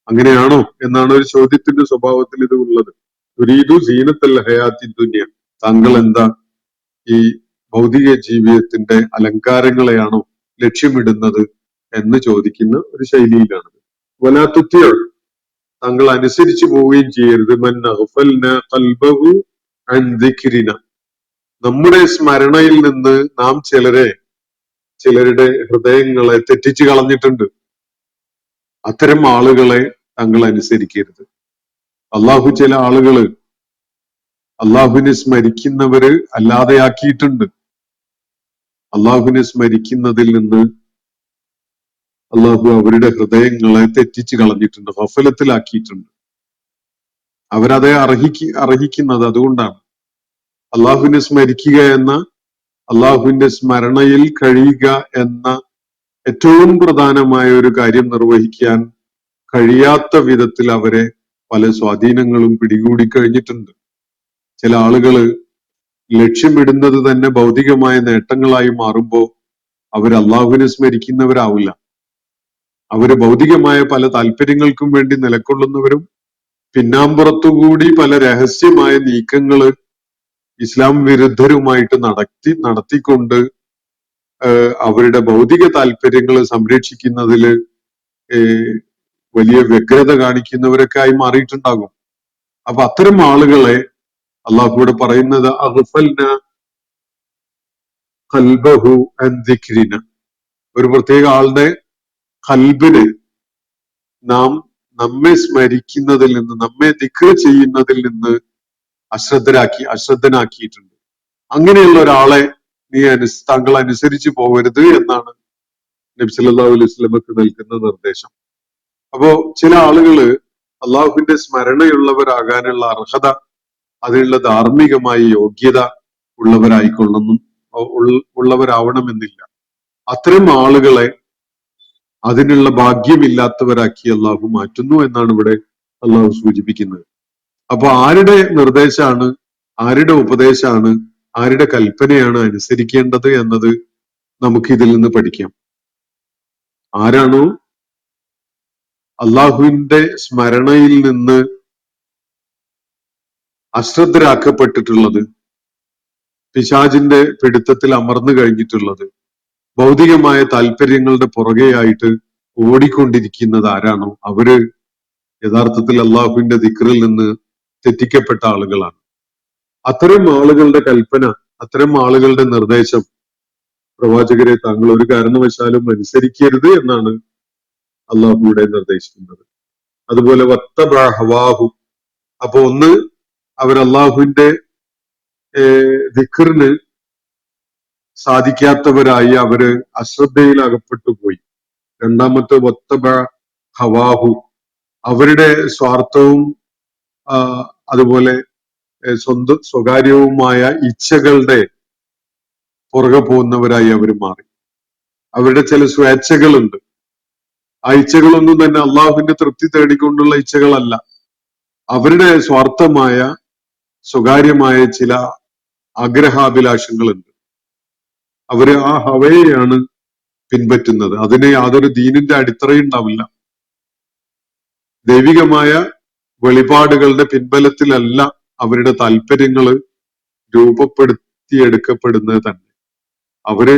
അങ്ങനെയാണോ എന്നാണ് ഒരു ചോദ്യത്തിന്റെ സ്വഭാവത്തിൽ ഇത് ഉള്ളത്. തുരീദു സീനത്തൽ ഹയാത്തി ദുനിയ, താങ്കൾ എന്താ ഈ ഭൗതിക ജീവിതത്തിന്റെ അലങ്കാരങ്ങളെയാണോ ലക്ഷ്യമിടുന്നത് എന്ന് ചോദിക്കുന്ന ഒരു ശൈലിയിലാണ്. വലാത്തുത്തിയ, താങ്കൾ അനുസരിച്ചു പോവുകയും ചെയ്യരുത്. മൻ അഗ്ഫൽന ഖൽബഹു അൻ ദിക്രിന, നമ്മുടെ സ്മരണയിൽ നിന്ന് നാം ചിലരുടെ ഹൃദയങ്ങളെ തെറ്റിച്ചു കളഞ്ഞിട്ടുണ്ട്. അത്തരം ആളുകളെ താങ്കൾ അനുസരിക്കരുത്. അള്ളാഹു ചില ആളുകള് അള്ളാഹുവിനെ സ്മരിക്കുന്നവര് അല്ലാതെയാക്കിയിട്ടുണ്ട്. അള്ളാഹുവിനെ സ്മരിക്കുന്നതിൽ നിന്ന് അള്ളാഹു അവരുടെ ഹൃദയങ്ങളെ തെറ്റിച്ചു കളഞ്ഞിട്ടുണ്ട്, ഗഫലത്തിലാക്കിയിട്ടുണ്ട്. അവരതെ അർഹിക്കുന്നത് അതുകൊണ്ടാണ്. അള്ളാഹുവിനെ സ്മരിക്കുക എന്ന, അള്ളാഹുവിന്റെ സ്മരണയിൽ കഴിയുക എന്ന ഏറ്റവും പ്രധാനമായ ഒരു കാര്യം നിർവഹിക്കാൻ കഴിയാത്ത വിധത്തിൽ അവരെ പല സ്വാധീനങ്ങളും പിടികൂടി കഴിഞ്ഞിട്ടുണ്ട്. ചില ആളുകള് ലക്ഷ്യമിടുന്നത് തന്നെ ഭൗതികമായ നേട്ടങ്ങളായി മാറുമ്പോൾ അവർ അള്ളാഹുവിനെ സ്മരിക്കുന്നവരാവില്ല. അവര് ഭൗതികമായ പല താല്പര്യങ്ങൾക്കും വേണ്ടി നിലകൊള്ളുന്നവരും പിന്നാമ്പുറത്തുകൂടി പല രഹസ്യമായ നീക്കങ്ങള് ഇസ്ലാം വിരുദ്ധരുമായിട്ട് നടത്തിക്കൊണ്ട് അവരുടെ ഭൗതിക താല്പര്യങ്ങൾ സംരക്ഷിക്കുന്നതിൽ വലിയ വ്യഗ്രത കാണിക്കുന്നവരൊക്കെ ആയി മാറിയിട്ടുണ്ടാകും. അപ്പൊ അത്തരം ആളുകളെ അള്ളാഹുവിടെ പറയുന്നത് അഗ്ഫൽന ഖൽബഹു അൻ ദിക്രിന, ഒരു പ്രത്യേക ആളുടെ ഖൽബിനെ നാം നമ്മെ സ്മരിക്കുന്നതിൽ നിന്ന്, നമ്മെ ദിക്ർ ചെയ്യുന്നതിൽ നിന്ന് അശ്രദ്ധനാക്കിയിട്ടുണ്ട്. അങ്ങനെയുള്ള ഒരാളെ താങ്കൾ അനുസരിച്ച് പോകരുത് എന്നാണ് നബി സല്ലല്ലാഹു അലൈഹി വസല്ലമക്ക് നൽകുന്ന നിർദ്ദേശം. അപ്പോ ചില ആളുകള് അള്ളാഹുവിന്റെ സ്മരണയുള്ളവരാകാനുള്ള അർഹത, അതിനുള്ള ധാർമ്മികമായ യോഗ്യത ഉള്ളവരാവണമെന്നില്ല. അത്തരം ആളുകളെ അതിനുള്ള ഭാഗ്യമില്ലാത്തവരാക്കി അള്ളാഹു മാറ്റുന്നു എന്നാണ് ഇവിടെ അള്ളാഹു സൂചിപ്പിക്കുന്നത്. അപ്പൊ ആരുടെ നിർദ്ദേശമാണ്, ആരുടെ ഉപദേശമാണ്, ആരുടെ കൽപ്പനയാണ് അനുസരിക്കേണ്ടത് എന്നത് നമുക്ക് ഇതിൽ നിന്ന് പഠിക്കാം. ആരാണോ അള്ളാഹുവിന്റെ സ്മരണയിൽ നിന്ന് അശ്രദ്ധരാക്കപ്പെട്ടിട്ടുള്ളത്, പിശാചിന്റെ പിടുത്തത്തിൽ അമർന്നു കഴിഞ്ഞിട്ടുള്ളത്, ഭൗതികമായ താല്പര്യങ്ങളുടെ പുറകെയായിട്ട് ഓടിക്കൊണ്ടിരിക്കുന്നത് ആരാണോ അവര് യഥാർത്ഥത്തിൽ അള്ളാഹുവിന്റെ ദിക്റിൽ നിന്ന് തെറ്റിക്കപ്പെട്ട ആളുകളാണ്. അത്തരം ആളുകളുടെ കൽപ്പന, അത്തരം ആളുകളുടെ നിർദ്ദേശം പ്രവാചകരെ താങ്കൾ ഒരു കാരണവശാലും അനുസരിക്കരുത് എന്നാണ് അള്ളാഹുവിടെ നിർദ്ദേശിക്കുന്നത്. അതുപോലെ വത്തബഅ ഹവാഹു, അപ്പൊ ഒന്ന് അവർ അള്ളാഹുവിന്റെ ദിക്റിന് സാധിക്കാത്തവരായി അവര് അശ്രദ്ധയിൽ അകപ്പെട്ടു പോയി. രണ്ടാമത്തെ വത്തബ ഹവാഹു, അവരുടെ സ്വാർത്ഥവും അതുപോലെ സ്വകാര്യവുമായ ഇച്ഛകളുടെ പുറകെ പോകുന്നവരായി അവർ മാറി. അവരുടെ ചില സ്വേച്ഛകളുണ്ട്. ആ ഇച്ഛകളൊന്നും തന്നെ അള്ളാഹുവിന്റെ തൃപ്തി തേടിക്കൊണ്ടുള്ള ഇച്ഛകളല്ല. അവരുടെ സ്വാർത്ഥമായ സ്വകാര്യമായ ചില ആഗ്രഹാഭിലാഷങ്ങളുണ്ട്. അവര് ആ ഹവയെയാണ് പിൻപറ്റുന്നത്. അതിന് യാതൊരു ദീനിന്റെ അടിത്തറയുണ്ടാവില്ല. ദൈവികമായ വെളിപാടുകളുടെ പിൻബലത്തിലല്ല അവരുടെ താല്പര്യങ്ങൾ രൂപപ്പെടുത്തിയെടുക്കപ്പെടുന്നത് തന്നെ. അവര്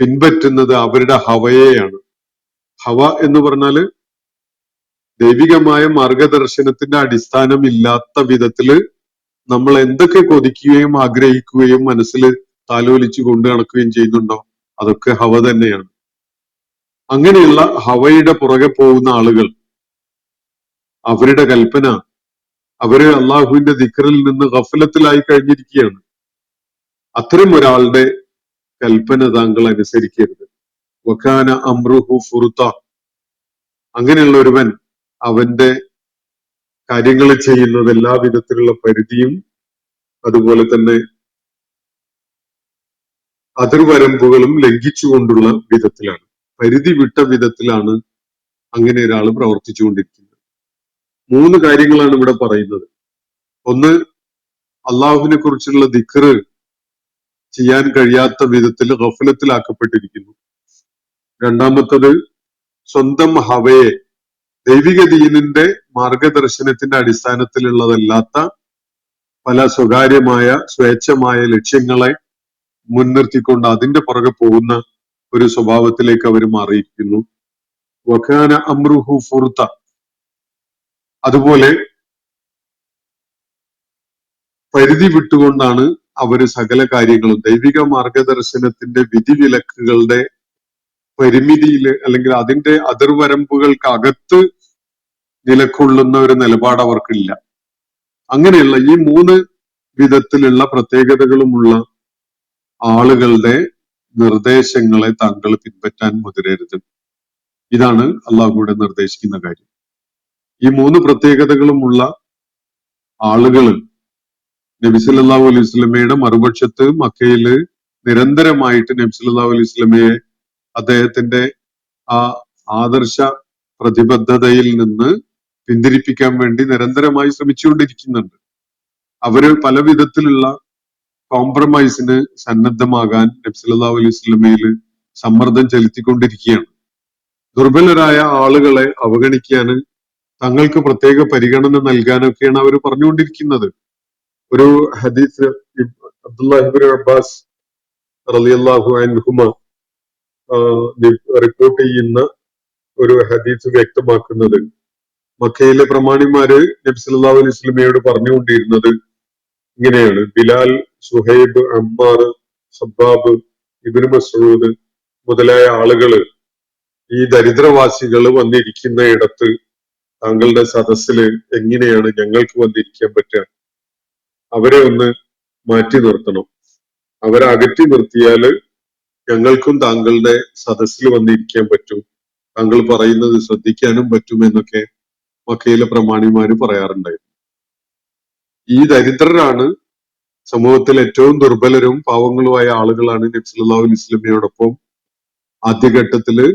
പിൻപറ്റുന്നത് അവരുടെ ഹവയെയാണ്. ഹവ എന്ന് പറഞ്ഞാല് ദൈവികമായ മാർഗദർശനത്തിന്റെ അടിസ്ഥാനം ഇല്ലാത്ത വിധത്തില് നമ്മൾ എന്തൊക്കെ കൊതിക്കുകയും ആഗ്രഹിക്കുകയും മനസ്സിൽ താലോലിച്ചു കൊണ്ടു നടക്കുകയും ചെയ്യുന്നുണ്ടോ, അതൊക്കെ ഹവ തന്നെയാണ്. അങ്ങനെയുള്ള ഹവയുടെ പുറകെ പോകുന്ന ആളുകൾ, അവരുടെ കൽപ്പന, അവര് അള്ളാഹുവിന്റെ ദിക്റിൽ നിന്ന് ഗഫലത്തിലായി കഴിഞ്ഞിരിക്കുകയാണ്. അത്തരം ഒരാളുടെ കൽപ്പന താങ്കൾ അനുസരിക്കരുത്. വകാന അംറുഹു ഫുർത, അങ്ങനെയുള്ള ഒരുവൻ അവന്റെ കാര്യങ്ങൾ ചെയ്യുന്നത് എല്ലാ വിധത്തിലുള്ള പരിധിയും അതുപോലെ തന്നെ അതിർവരമ്പുകളും ലംഘിച്ചുകൊണ്ടുള്ള വിധത്തിലാണ്, പരിധി വിട്ട വിധത്തിലാണ് അങ്ങനെ ഒരാൾ പ്രവർത്തിച്ചുകൊണ്ടിരിക്കുന്നത്. 3 കാര്യങ്ങളാണ് ഇവിടെ പറയുന്നത്. ഒന്ന്, അള്ളാഹുവിനെ കുറിച്ചുള്ള ദിക്റ് ചെയ്യാൻ കഴിയാത്ത വിധത്തിൽ ഗഫലത്തിലാക്കപ്പെട്ടിരിക്കുന്നു. രണ്ടാമത്തത്, സ്വന്തം ഹവയെ, ദൈവിക ദീനിന്റെ മാർഗദർശനത്തിന്റെ അടിസ്ഥാനത്തിലുള്ളതല്ലാത്ത പല സ്വകാര്യമായ സ്വേച്ഛമായ ലക്ഷ്യങ്ങളെ മുൻനിർത്തിക്കൊണ്ട് അതിന്റെ പുറകെ പോകുന്ന ഒരു സ്വഭാവത്തിലേക്ക് അവർ മാറിയിരിക്കുന്നു. വകാന അംറുഹു ഫുർത, അതുപോലെ പരിധി വിട്ടുകൊണ്ടാണ് അവര് സകല കാര്യങ്ങളും ദൈവിക മാർഗദർശനത്തിന്റെ വിധിവിലക്കുകളുടെ പരിമിതിയിൽ അല്ലെങ്കിൽ അതിന്റെ അതിർവരമ്പുകൾക്കകത്ത് നിലകൊള്ളുന്ന ഒരു നിലപാട് അവർക്കില്ല. അങ്ങനെയുള്ള ഈ 3 വിധത്തിലുള്ള പ്രത്യേകതകളുമുള്ള ആളുകളുടെ നിർദ്ദേശങ്ങളെ താങ്കൾ പിൻപറ്റാൻ മുതിരരുത്. ഇതാണ് അള്ളാഹുവിടെ നിർദ്ദേശിക്കുന്ന കാര്യം. ഈ 3 പ്രത്യേകതകളുമുള്ള ആളുകൾ നബി സല്ലല്ലാഹു അലൈഹി വസല്ലമയുടെ മറുപക്ഷത്ത് മക്കയില് നിരന്തരമായിട്ട് നബി സല്ലല്ലാഹു അലൈഹി വസല്ലമയെ അദ്ദേഹത്തിന്റെ ആ ആദർശ പ്രതിബദ്ധതയിൽ നിന്ന് പിന്തിരിപ്പിക്കാൻ വേണ്ടി നിരന്തരമായി ശ്രമിച്ചുകൊണ്ടിരിക്കുന്നുണ്ട്. അവര് പല വിധത്തിലുള്ള കോംപ്രമൈസിന് സന്നദ്ധമാകാൻ നബി സല്ലല്ലാഹു അലൈഹി വസല്ലമയിൽ സമ്മർദ്ദം ചെലുത്തിക്കൊണ്ടിരിക്കുകയാണ്. ദുർബലരായ ആളുകളെ അവഗണിക്കാന്, തങ്ങൾക്ക് പ്രത്യേക പരിഗണന നൽകാനൊക്കെയാണ് അവർ പറഞ്ഞുകൊണ്ടിരിക്കുന്നത്. ഒരു ഹദീസ് അബ്ദുല്ലാഹി ഇബ്നു അബ്ബാസ് റളിയല്ലാഹു അൻഹുമ റിപ്പോർട്ട് ചെയ്യുന്ന ഒരു ഹദീസ് വ്യക്തമാക്കുന്നത്, മക്കയിലെ പ്രമാണിമാര് നബി സല്ലല്ലാഹു അലൈഹി വസല്ലമയോട് പറഞ്ഞുകൊണ്ടിരുന്നത് ഇങ്ങനെയാണ്: ബിലാൽ, സുഹൈബ്, അമ്മാർ, സബ്ബാബ്, ഇബ്നു മസ്ഊദ് മുതലായ ആളുകള് ഈ ദരിദ്രവാസികൾ വന്നിരിക്കുന്ന ഇടത്ത് താങ്കളുടെ സദസ്സില് എങ്ങനെയാണ് ഞങ്ങൾക്ക് വന്നിരിക്കാൻ പറ്റുക? അവരെ ഒന്ന് മാറ്റി നിർത്തണം. അവരെ അകറ്റി നിർത്തിയാല് ഞങ്ങൾക്കും താങ്കളുടെ സദസ്സിൽ വന്നിരിക്കാൻ പറ്റും, താങ്കൾ പറയുന്നത് ശ്രദ്ധിക്കാനും പറ്റുമെന്നൊക്കെ മക്കയിലെ പ്രമാണിമാര് പറയാറുണ്ടായിരുന്നു. ഈ ദരിദ്രരാണ് സമൂഹത്തിൽ ഏറ്റവും ദുർബലരും പാവങ്ങളുമായ ആളുകളാണ് നബി സല്ലല്ലാഹു അലൈഹി വസല്ലമയോടൊപ്പം ആദ്യഘട്ടത്തില്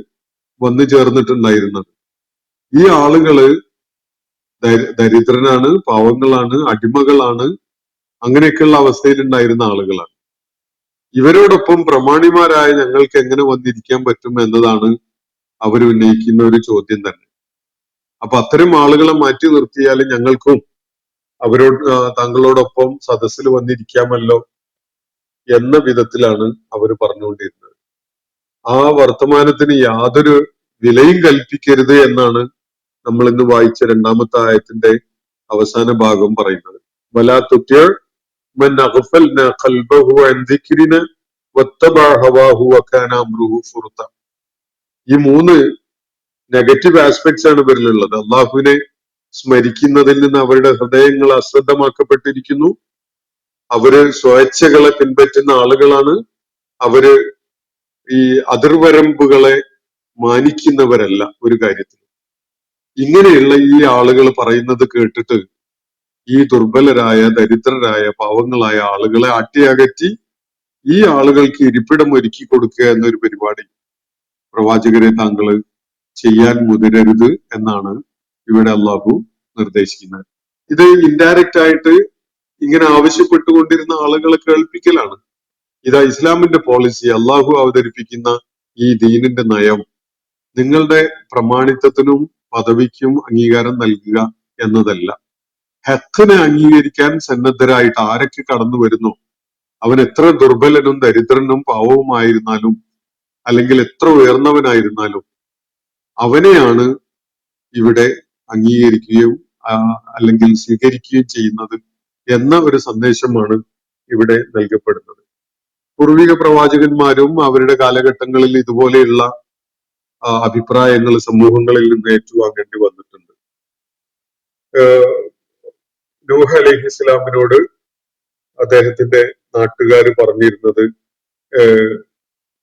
വന്നു ചേർന്നിട്ടുണ്ടായിരുന്നത്. ഈ ആളുകള് ദരിദ്രനാണ്, പാവങ്ങളാണ്, അടിമകളാണ്, അങ്ങനെയൊക്കെയുള്ള അവസ്ഥയിൽ ഉണ്ടായിരുന്ന ആളുകളാണ്. ഇവരോടൊപ്പം പ്രമാണിമാരായ ഞങ്ങൾക്ക് എങ്ങനെ വന്നിരിക്കാൻ പറ്റും എന്നതാണ് അവർ ഉന്നയിക്കുന്ന ഒരു ചോദ്യം തന്നെ. അപ്പൊ അത്തരം ആളുകളെ മാറ്റി നിർത്തിയാൽ ഞങ്ങൾക്കും അവരോട് താങ്കളോടൊപ്പം സദസ്സിൽ വന്നിരിക്കാമല്ലോ എന്ന വിധത്തിലാണ് അവർ പറഞ്ഞുകൊണ്ടിരുന്നത്. ആ വർത്തമാനത്തിന് യാതൊരു വിലയും കൽപ്പിക്കരുത് എന്നാണ് നമ്മൾ ഇന്ന് വായിച്ച 2ാമത്തെ ആയത്തിന്റെ അവസാന ഭാഗം പറയുന്നത്. വലാ തുത്യ മൻ അഗ്ഫൽനാ ഖൽബഹു അൻ ദിക്രിനാ വത്തബഅ ഹവാഹു വകാന അംറുഹു ഫുർത. ഈ 3 നെഗറ്റീവ് ആസ്പെക്ട്സ് ആണ് ഇവരിലുള്ളത്. അള്ളാഹുവിനെ സ്മരിക്കുന്നതിൽ നിന്ന് അവരുടെ ഹൃദയങ്ങൾ അശ്രദ്ധമാക്കപ്പെട്ടിരിക്കുന്നു. അവര് സ്വേച്ഛകളെ പിൻപറ്റുന്ന ആളുകളാണ്. അവര് ഈ അതിർവരമ്പുകളെ മാനിക്കുന്നവരല്ല ഒരു കാര്യത്തിൽ. ഇങ്ങനെയുള്ള ഈ ആളുകൾ പറയുന്നത് കേട്ടിട്ട് ഈ ദുർബലരായ, ദരിദ്രരായ, പാവങ്ങളായ ആളുകളെ അട്ടിയകറ്റി ഈ ആളുകൾക്ക് ഇരിപ്പിടം ഒരുക്കി കൊടുക്കുക എന്നൊരു പരിപാടി പ്രവാചകരെ താങ്കൾ ചെയ്യാൻ മുതിരരുത് എന്നാണ് ഇവിടെ അള്ളാഹു നിർദ്ദേശിക്കുന്നത്. ഇത് ഇൻഡയറക്റ്റ് ആയിട്ട് ഇങ്ങനെ ആവശ്യപ്പെട്ടുകൊണ്ടിരുന്ന ആളുകളെ കേൾപ്പിക്കലാണ്. ഇതാ ഇസ്ലാമിന്റെ പോളിസി, അള്ളാഹു അവതരിപ്പിക്കുന്ന ഈ ദീനിന്റെ നയം നിങ്ങളുടെ പ്രമാണിത്വത്തിനും പദവിക്കും അംഗീകാരം നൽകുക എന്നതല്ല. ഹക്കിനെ അംഗീകരിക്കാൻ സന്നദ്ധരായിട്ട് ആരൊക്കെ കടന്നു വരുന്നു, അവൻ എത്ര ദുർബലനും ദരിദ്രനും പാവവുമായിരുന്നാലും അല്ലെങ്കിൽ എത്ര ഉയർന്നവനായിരുന്നാലും അവനെയാണ് ഇവിടെ അംഗീകരിക്കുകയും അല്ലെങ്കിൽ സ്വീകരിക്കുകയും ചെയ്യുന്നത് എന്ന ഒരു സന്ദേശമാണ് ഇവിടെ നൽകപ്പെടുന്നത്. പൂർവിക പ്രവാചകന്മാരും അവരുടെ കാലഘട്ടങ്ങളിൽ ഇതുപോലെയുള്ള അഭിപ്രായങ്ങൾ സമൂഹങ്ങളിൽ നിന്ന് ഏറ്റുവാങ്ങേണ്ടി വന്നിട്ടുണ്ട്. നൂഹ് അലൈഹിസ്സലാമിനോട് അദ്ദേഹത്തിന്റെ നാട്ടുകാർ പറഞ്ഞിരുന്നത്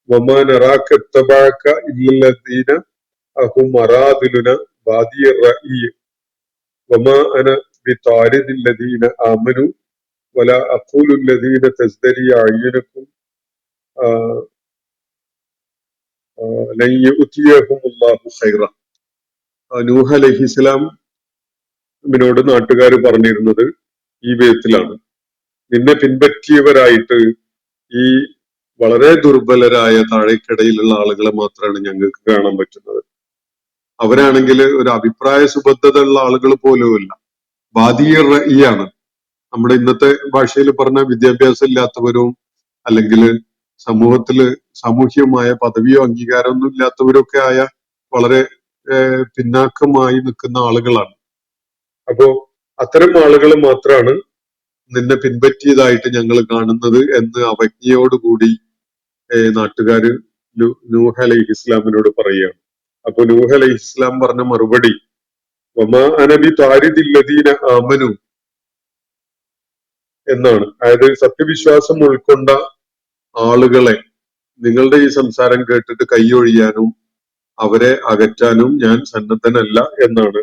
വമാ നറാക ഇത്തബഅക ഇല്ലല്ലദീന അഹും അറാദിലുന ബാദിയ റഈ വമാ അന ബിതാരിദിൽ ലദീന ആമനു വലാ അഖൂലു ലദീന തസ്ദരി അയ്യുനകും ലൻ യുഅതിയഹുമുല്ലാഹു ഖൈറ. നൂഹ് അലൈഹിസ്സലാമിനോട് നാട്ടുകാർ പറഞ്ഞിരുന്നത് ഈ വിധത്തിലാണ്: നിന്നെ പിൻപറ്റിയവരായിട്ട് ഈ വളരെ ദുർബലരായ താഴേക്കിടയിലുള്ള ആളുകളെ മാത്രമാണ് ഞങ്ങൾക്ക് കാണാൻ പറ്റുന്നത്. അവരാണെങ്കിൽ ഒരു അഭിപ്രായ സുബദ്ധത ഉള്ള ആളുകൾ പോലുമല്ല, ബാദിയർ റഈയാണ്. നമ്മുടെ ഇന്നത്തെ ഭാഷയിൽ പറഞ്ഞ വിദ്യാഭ്യാസം ഇല്ലാത്തവരും അല്ലെങ്കിൽ സമൂഹത്തില് സാമൂഹ്യമായ പദവിയോ അംഗീകാരമൊന്നും ഇല്ലാത്തവരൊക്കെ ആയ വളരെ പിന്നാക്കമായി നിൽക്കുന്ന ആളുകളാണ്. അപ്പോ അത്തരം ആളുകൾ മാത്രമാണ് നിന്നെ പിൻപറ്റിയതായിട്ട് ഞങ്ങൾ കാണുന്നത് എന്ന് അവജ്ഞയോടുകൂടി നാട്ടുകാര് നൂഹ് അലൈഹി ഇസ്ലാമിനോട് പറയുകയാണ്. അപ്പൊ നൂഹ് അലൈഹി ഇസ്ലാം പറഞ്ഞ മറുപടി വമാ അനബി താരിദില്ലദീന ആമനു എന്നാണ്. അതായത് സത്യവിശ്വാസം ഉൾക്കൊണ്ട ആളുകളെ നിങ്ങളുടെ ഈ സംസാരം കേട്ടിട്ട് കൈയൊഴിയാനും അവരെ അകറ്റാനും ഞാൻ സന്നദ്ധനല്ല എന്നാണ്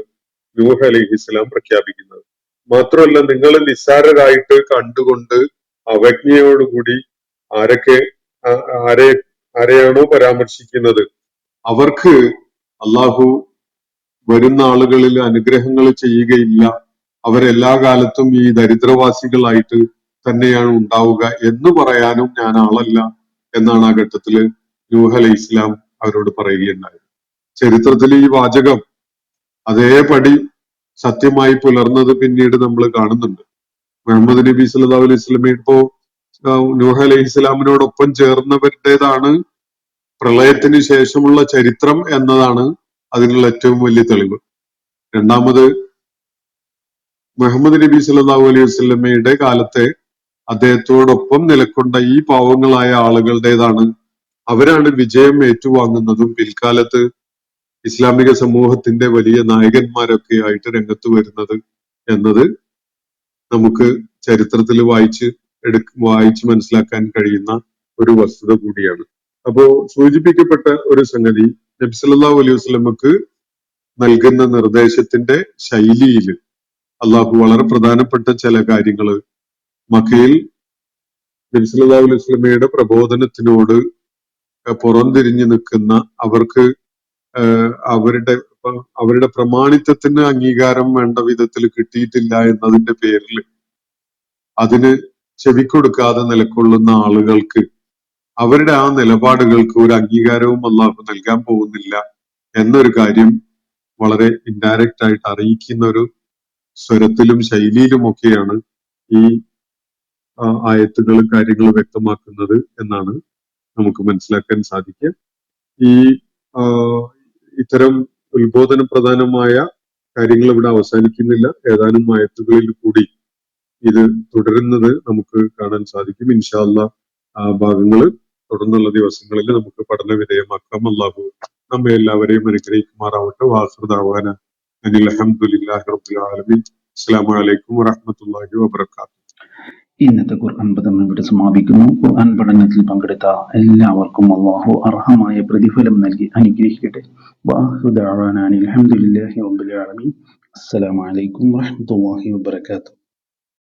നൂഹ് അലൈഹി ഇസ്ലാം പ്രഖ്യാപിക്കുന്നത്. മാത്രമല്ല, നിങ്ങൾ നിസ്സാരരായിട്ട് കണ്ടുകൊണ്ട് അവജ്ഞയോടുകൂടി ആരെയാണോ പരാമർശിക്കുന്നത് അവർക്ക് അള്ളാഹു വരുന്ന ആളുകളിൽ അനുഗ്രഹങ്ങൾ ചെയ്യുകയില്ല, അവരെല്ലാ കാലത്തും ഈ ദരിദ്രവാസികളായിട്ട് തന്നെയാണ് ഉണ്ടാവുക എന്ന് പറയാനും ഞാൻ ആളല്ല എന്നാണ് ആ ഘട്ടത്തില് നൂഹ് അലൈഹി ഇസ്ലാം അവരോട് പറയുകയുണ്ടായത്. ചരിത്രത്തിൽ ഈ വാചകം അതേപടി സത്യമായി പുലർന്നത് പിന്നീട് നമ്മൾ കാണുന്നുണ്ട്. മുഹമ്മദ് നബി സല്ലല്ലാഹു അലൈഹി വസല്ലം ഇപ്പോ നൂഹ് അലൈഹി ഇസ്ലാമിനോടൊപ്പം ചേർന്നവരുടേതാണ് പ്രളയത്തിന് ശേഷമുള്ള ചരിത്രം എന്നതാണ് അതിനുള്ള ഏറ്റവും വലിയ തെളിവ്. രണ്ടാമത്, മുഹമ്മദ് നബി സല്ലല്ലാഹു അലൈഹി വസല്ലമയുടെ കാലത്തെ അദ്ദേഹത്തോടൊപ്പം നിലകൊണ്ട ഈ പാവങ്ങളായ ആളുകളുടേതാണ്, അവരാണ് വിജയം ഏറ്റുവാങ്ങുന്നതും പിൽക്കാലത്ത് ഇസ്ലാമിക സമൂഹത്തിന്റെ വലിയ നായകന്മാരൊക്കെ ആയിട്ട് രംഗത്ത് വരുന്നത് എന്നത് നമുക്ക് ചരിത്രത്തിൽ വായിച്ച് മനസ്സിലാക്കാൻ കഴിയുന്ന ഒരു വസ്തുത കൂടിയാണ്. അപ്പോ സൂചിപ്പിക്കപ്പെട്ട ഒരു സംഗതി, നബി സല്ലല്ലാഹു അലൈഹി വസല്ലമക്ക് നൽകുന്ന നിർദ്ദേശത്തിന്റെ ശൈലിയിൽ അള്ളാഹു വളരെ പ്രധാനപ്പെട്ട ചില കാര്യങ്ങള് മക്കയിൽ നബി സല്ലല്ലാഹു അലൈഹി വസല്ലമയുടെ പ്രബോധനത്തിനോട് പുറംതിരിഞ്ഞു നിൽക്കുന്ന അവർക്ക് അവരുടെ പ്രമാണിത്വത്തിന് അംഗീകാരം വേണ്ട വിധത്തിൽ കിട്ടിയിട്ടില്ല എന്നതിന്റെ പേരിൽ അതിന് ചെവിക്കൊടുക്കാതെ നിലകൊള്ളുന്ന ആളുകൾക്ക് അവരുടെ ആ നിലപാടുകൾക്ക് ഒരു അംഗീകാരവും അള്ളാഹു നൽകാൻ പോകുന്നില്ല എന്നൊരു കാര്യം വളരെ ഇൻഡയറക്റ്റ് ആയിട്ട് അറിയിക്കുന്ന ഒരു സ്വരത്തിലും ശൈലിയിലുമൊക്കെയാണ് ഈ ആയത്തുകൾ കാര്യങ്ങൾ വ്യക്തമാക്കുന്നത് എന്നാണ് നമുക്ക് മനസ്സിലാക്കാൻ സാധിക്കുക. ഈ ഇത്തരം ഉത്ബോധന പ്രധാനമായ കാര്യങ്ങൾ ഇവിടെ അവസാനിക്കുന്നില്ല. ഏതാനും ആയത്തുകളിൽ കൂടി ഇത് തുടരുന്നത് നമുക്ക് കാണാൻ സാധിക്കും. ഇൻഷാ അല്ലാഹ് ആ ഭാഗങ്ങൾ തുടർന്നുള്ള ദിവസങ്ങളിൽ നമുക്ക് പഠന വിധേയമാക്കാം. അല്ലാഹു നമ്മെ എല്ലാവരെയും അനുഗ്രഹിക്കുമാറാവട്ടെ. വാഖിറു ദഅവാന അനിൽ ഹംദുലില്ലാഹി റബ്ബിൽ ആലമീൻ. അസ്സലാമു അലൈക്കും വറഹ്മത്തുള്ളാഹി വബറകാതുഹു. ഇന്നത്തെ ഖുർആൻ പദം ഇവിടെ സമാപിക്കുന്നു. ഖുർആൻ പഠനത്തിൽ പങ്കെടുത്ത എല്ലാവർക്കും അള്ളാഹു അർഹമായ പ്രതിഫലം നൽകി അനുഗ്രഹിക്കട്ടെ. വആഖിറു ദഅ്വാനാ അൽഹംദുലില്ലാഹി റബ്ബിൽ ആലമീൻ. അസ്സലാമു അലൈക്കും വറഹ്മത്തുള്ളാഹി വബറകാതുഹു.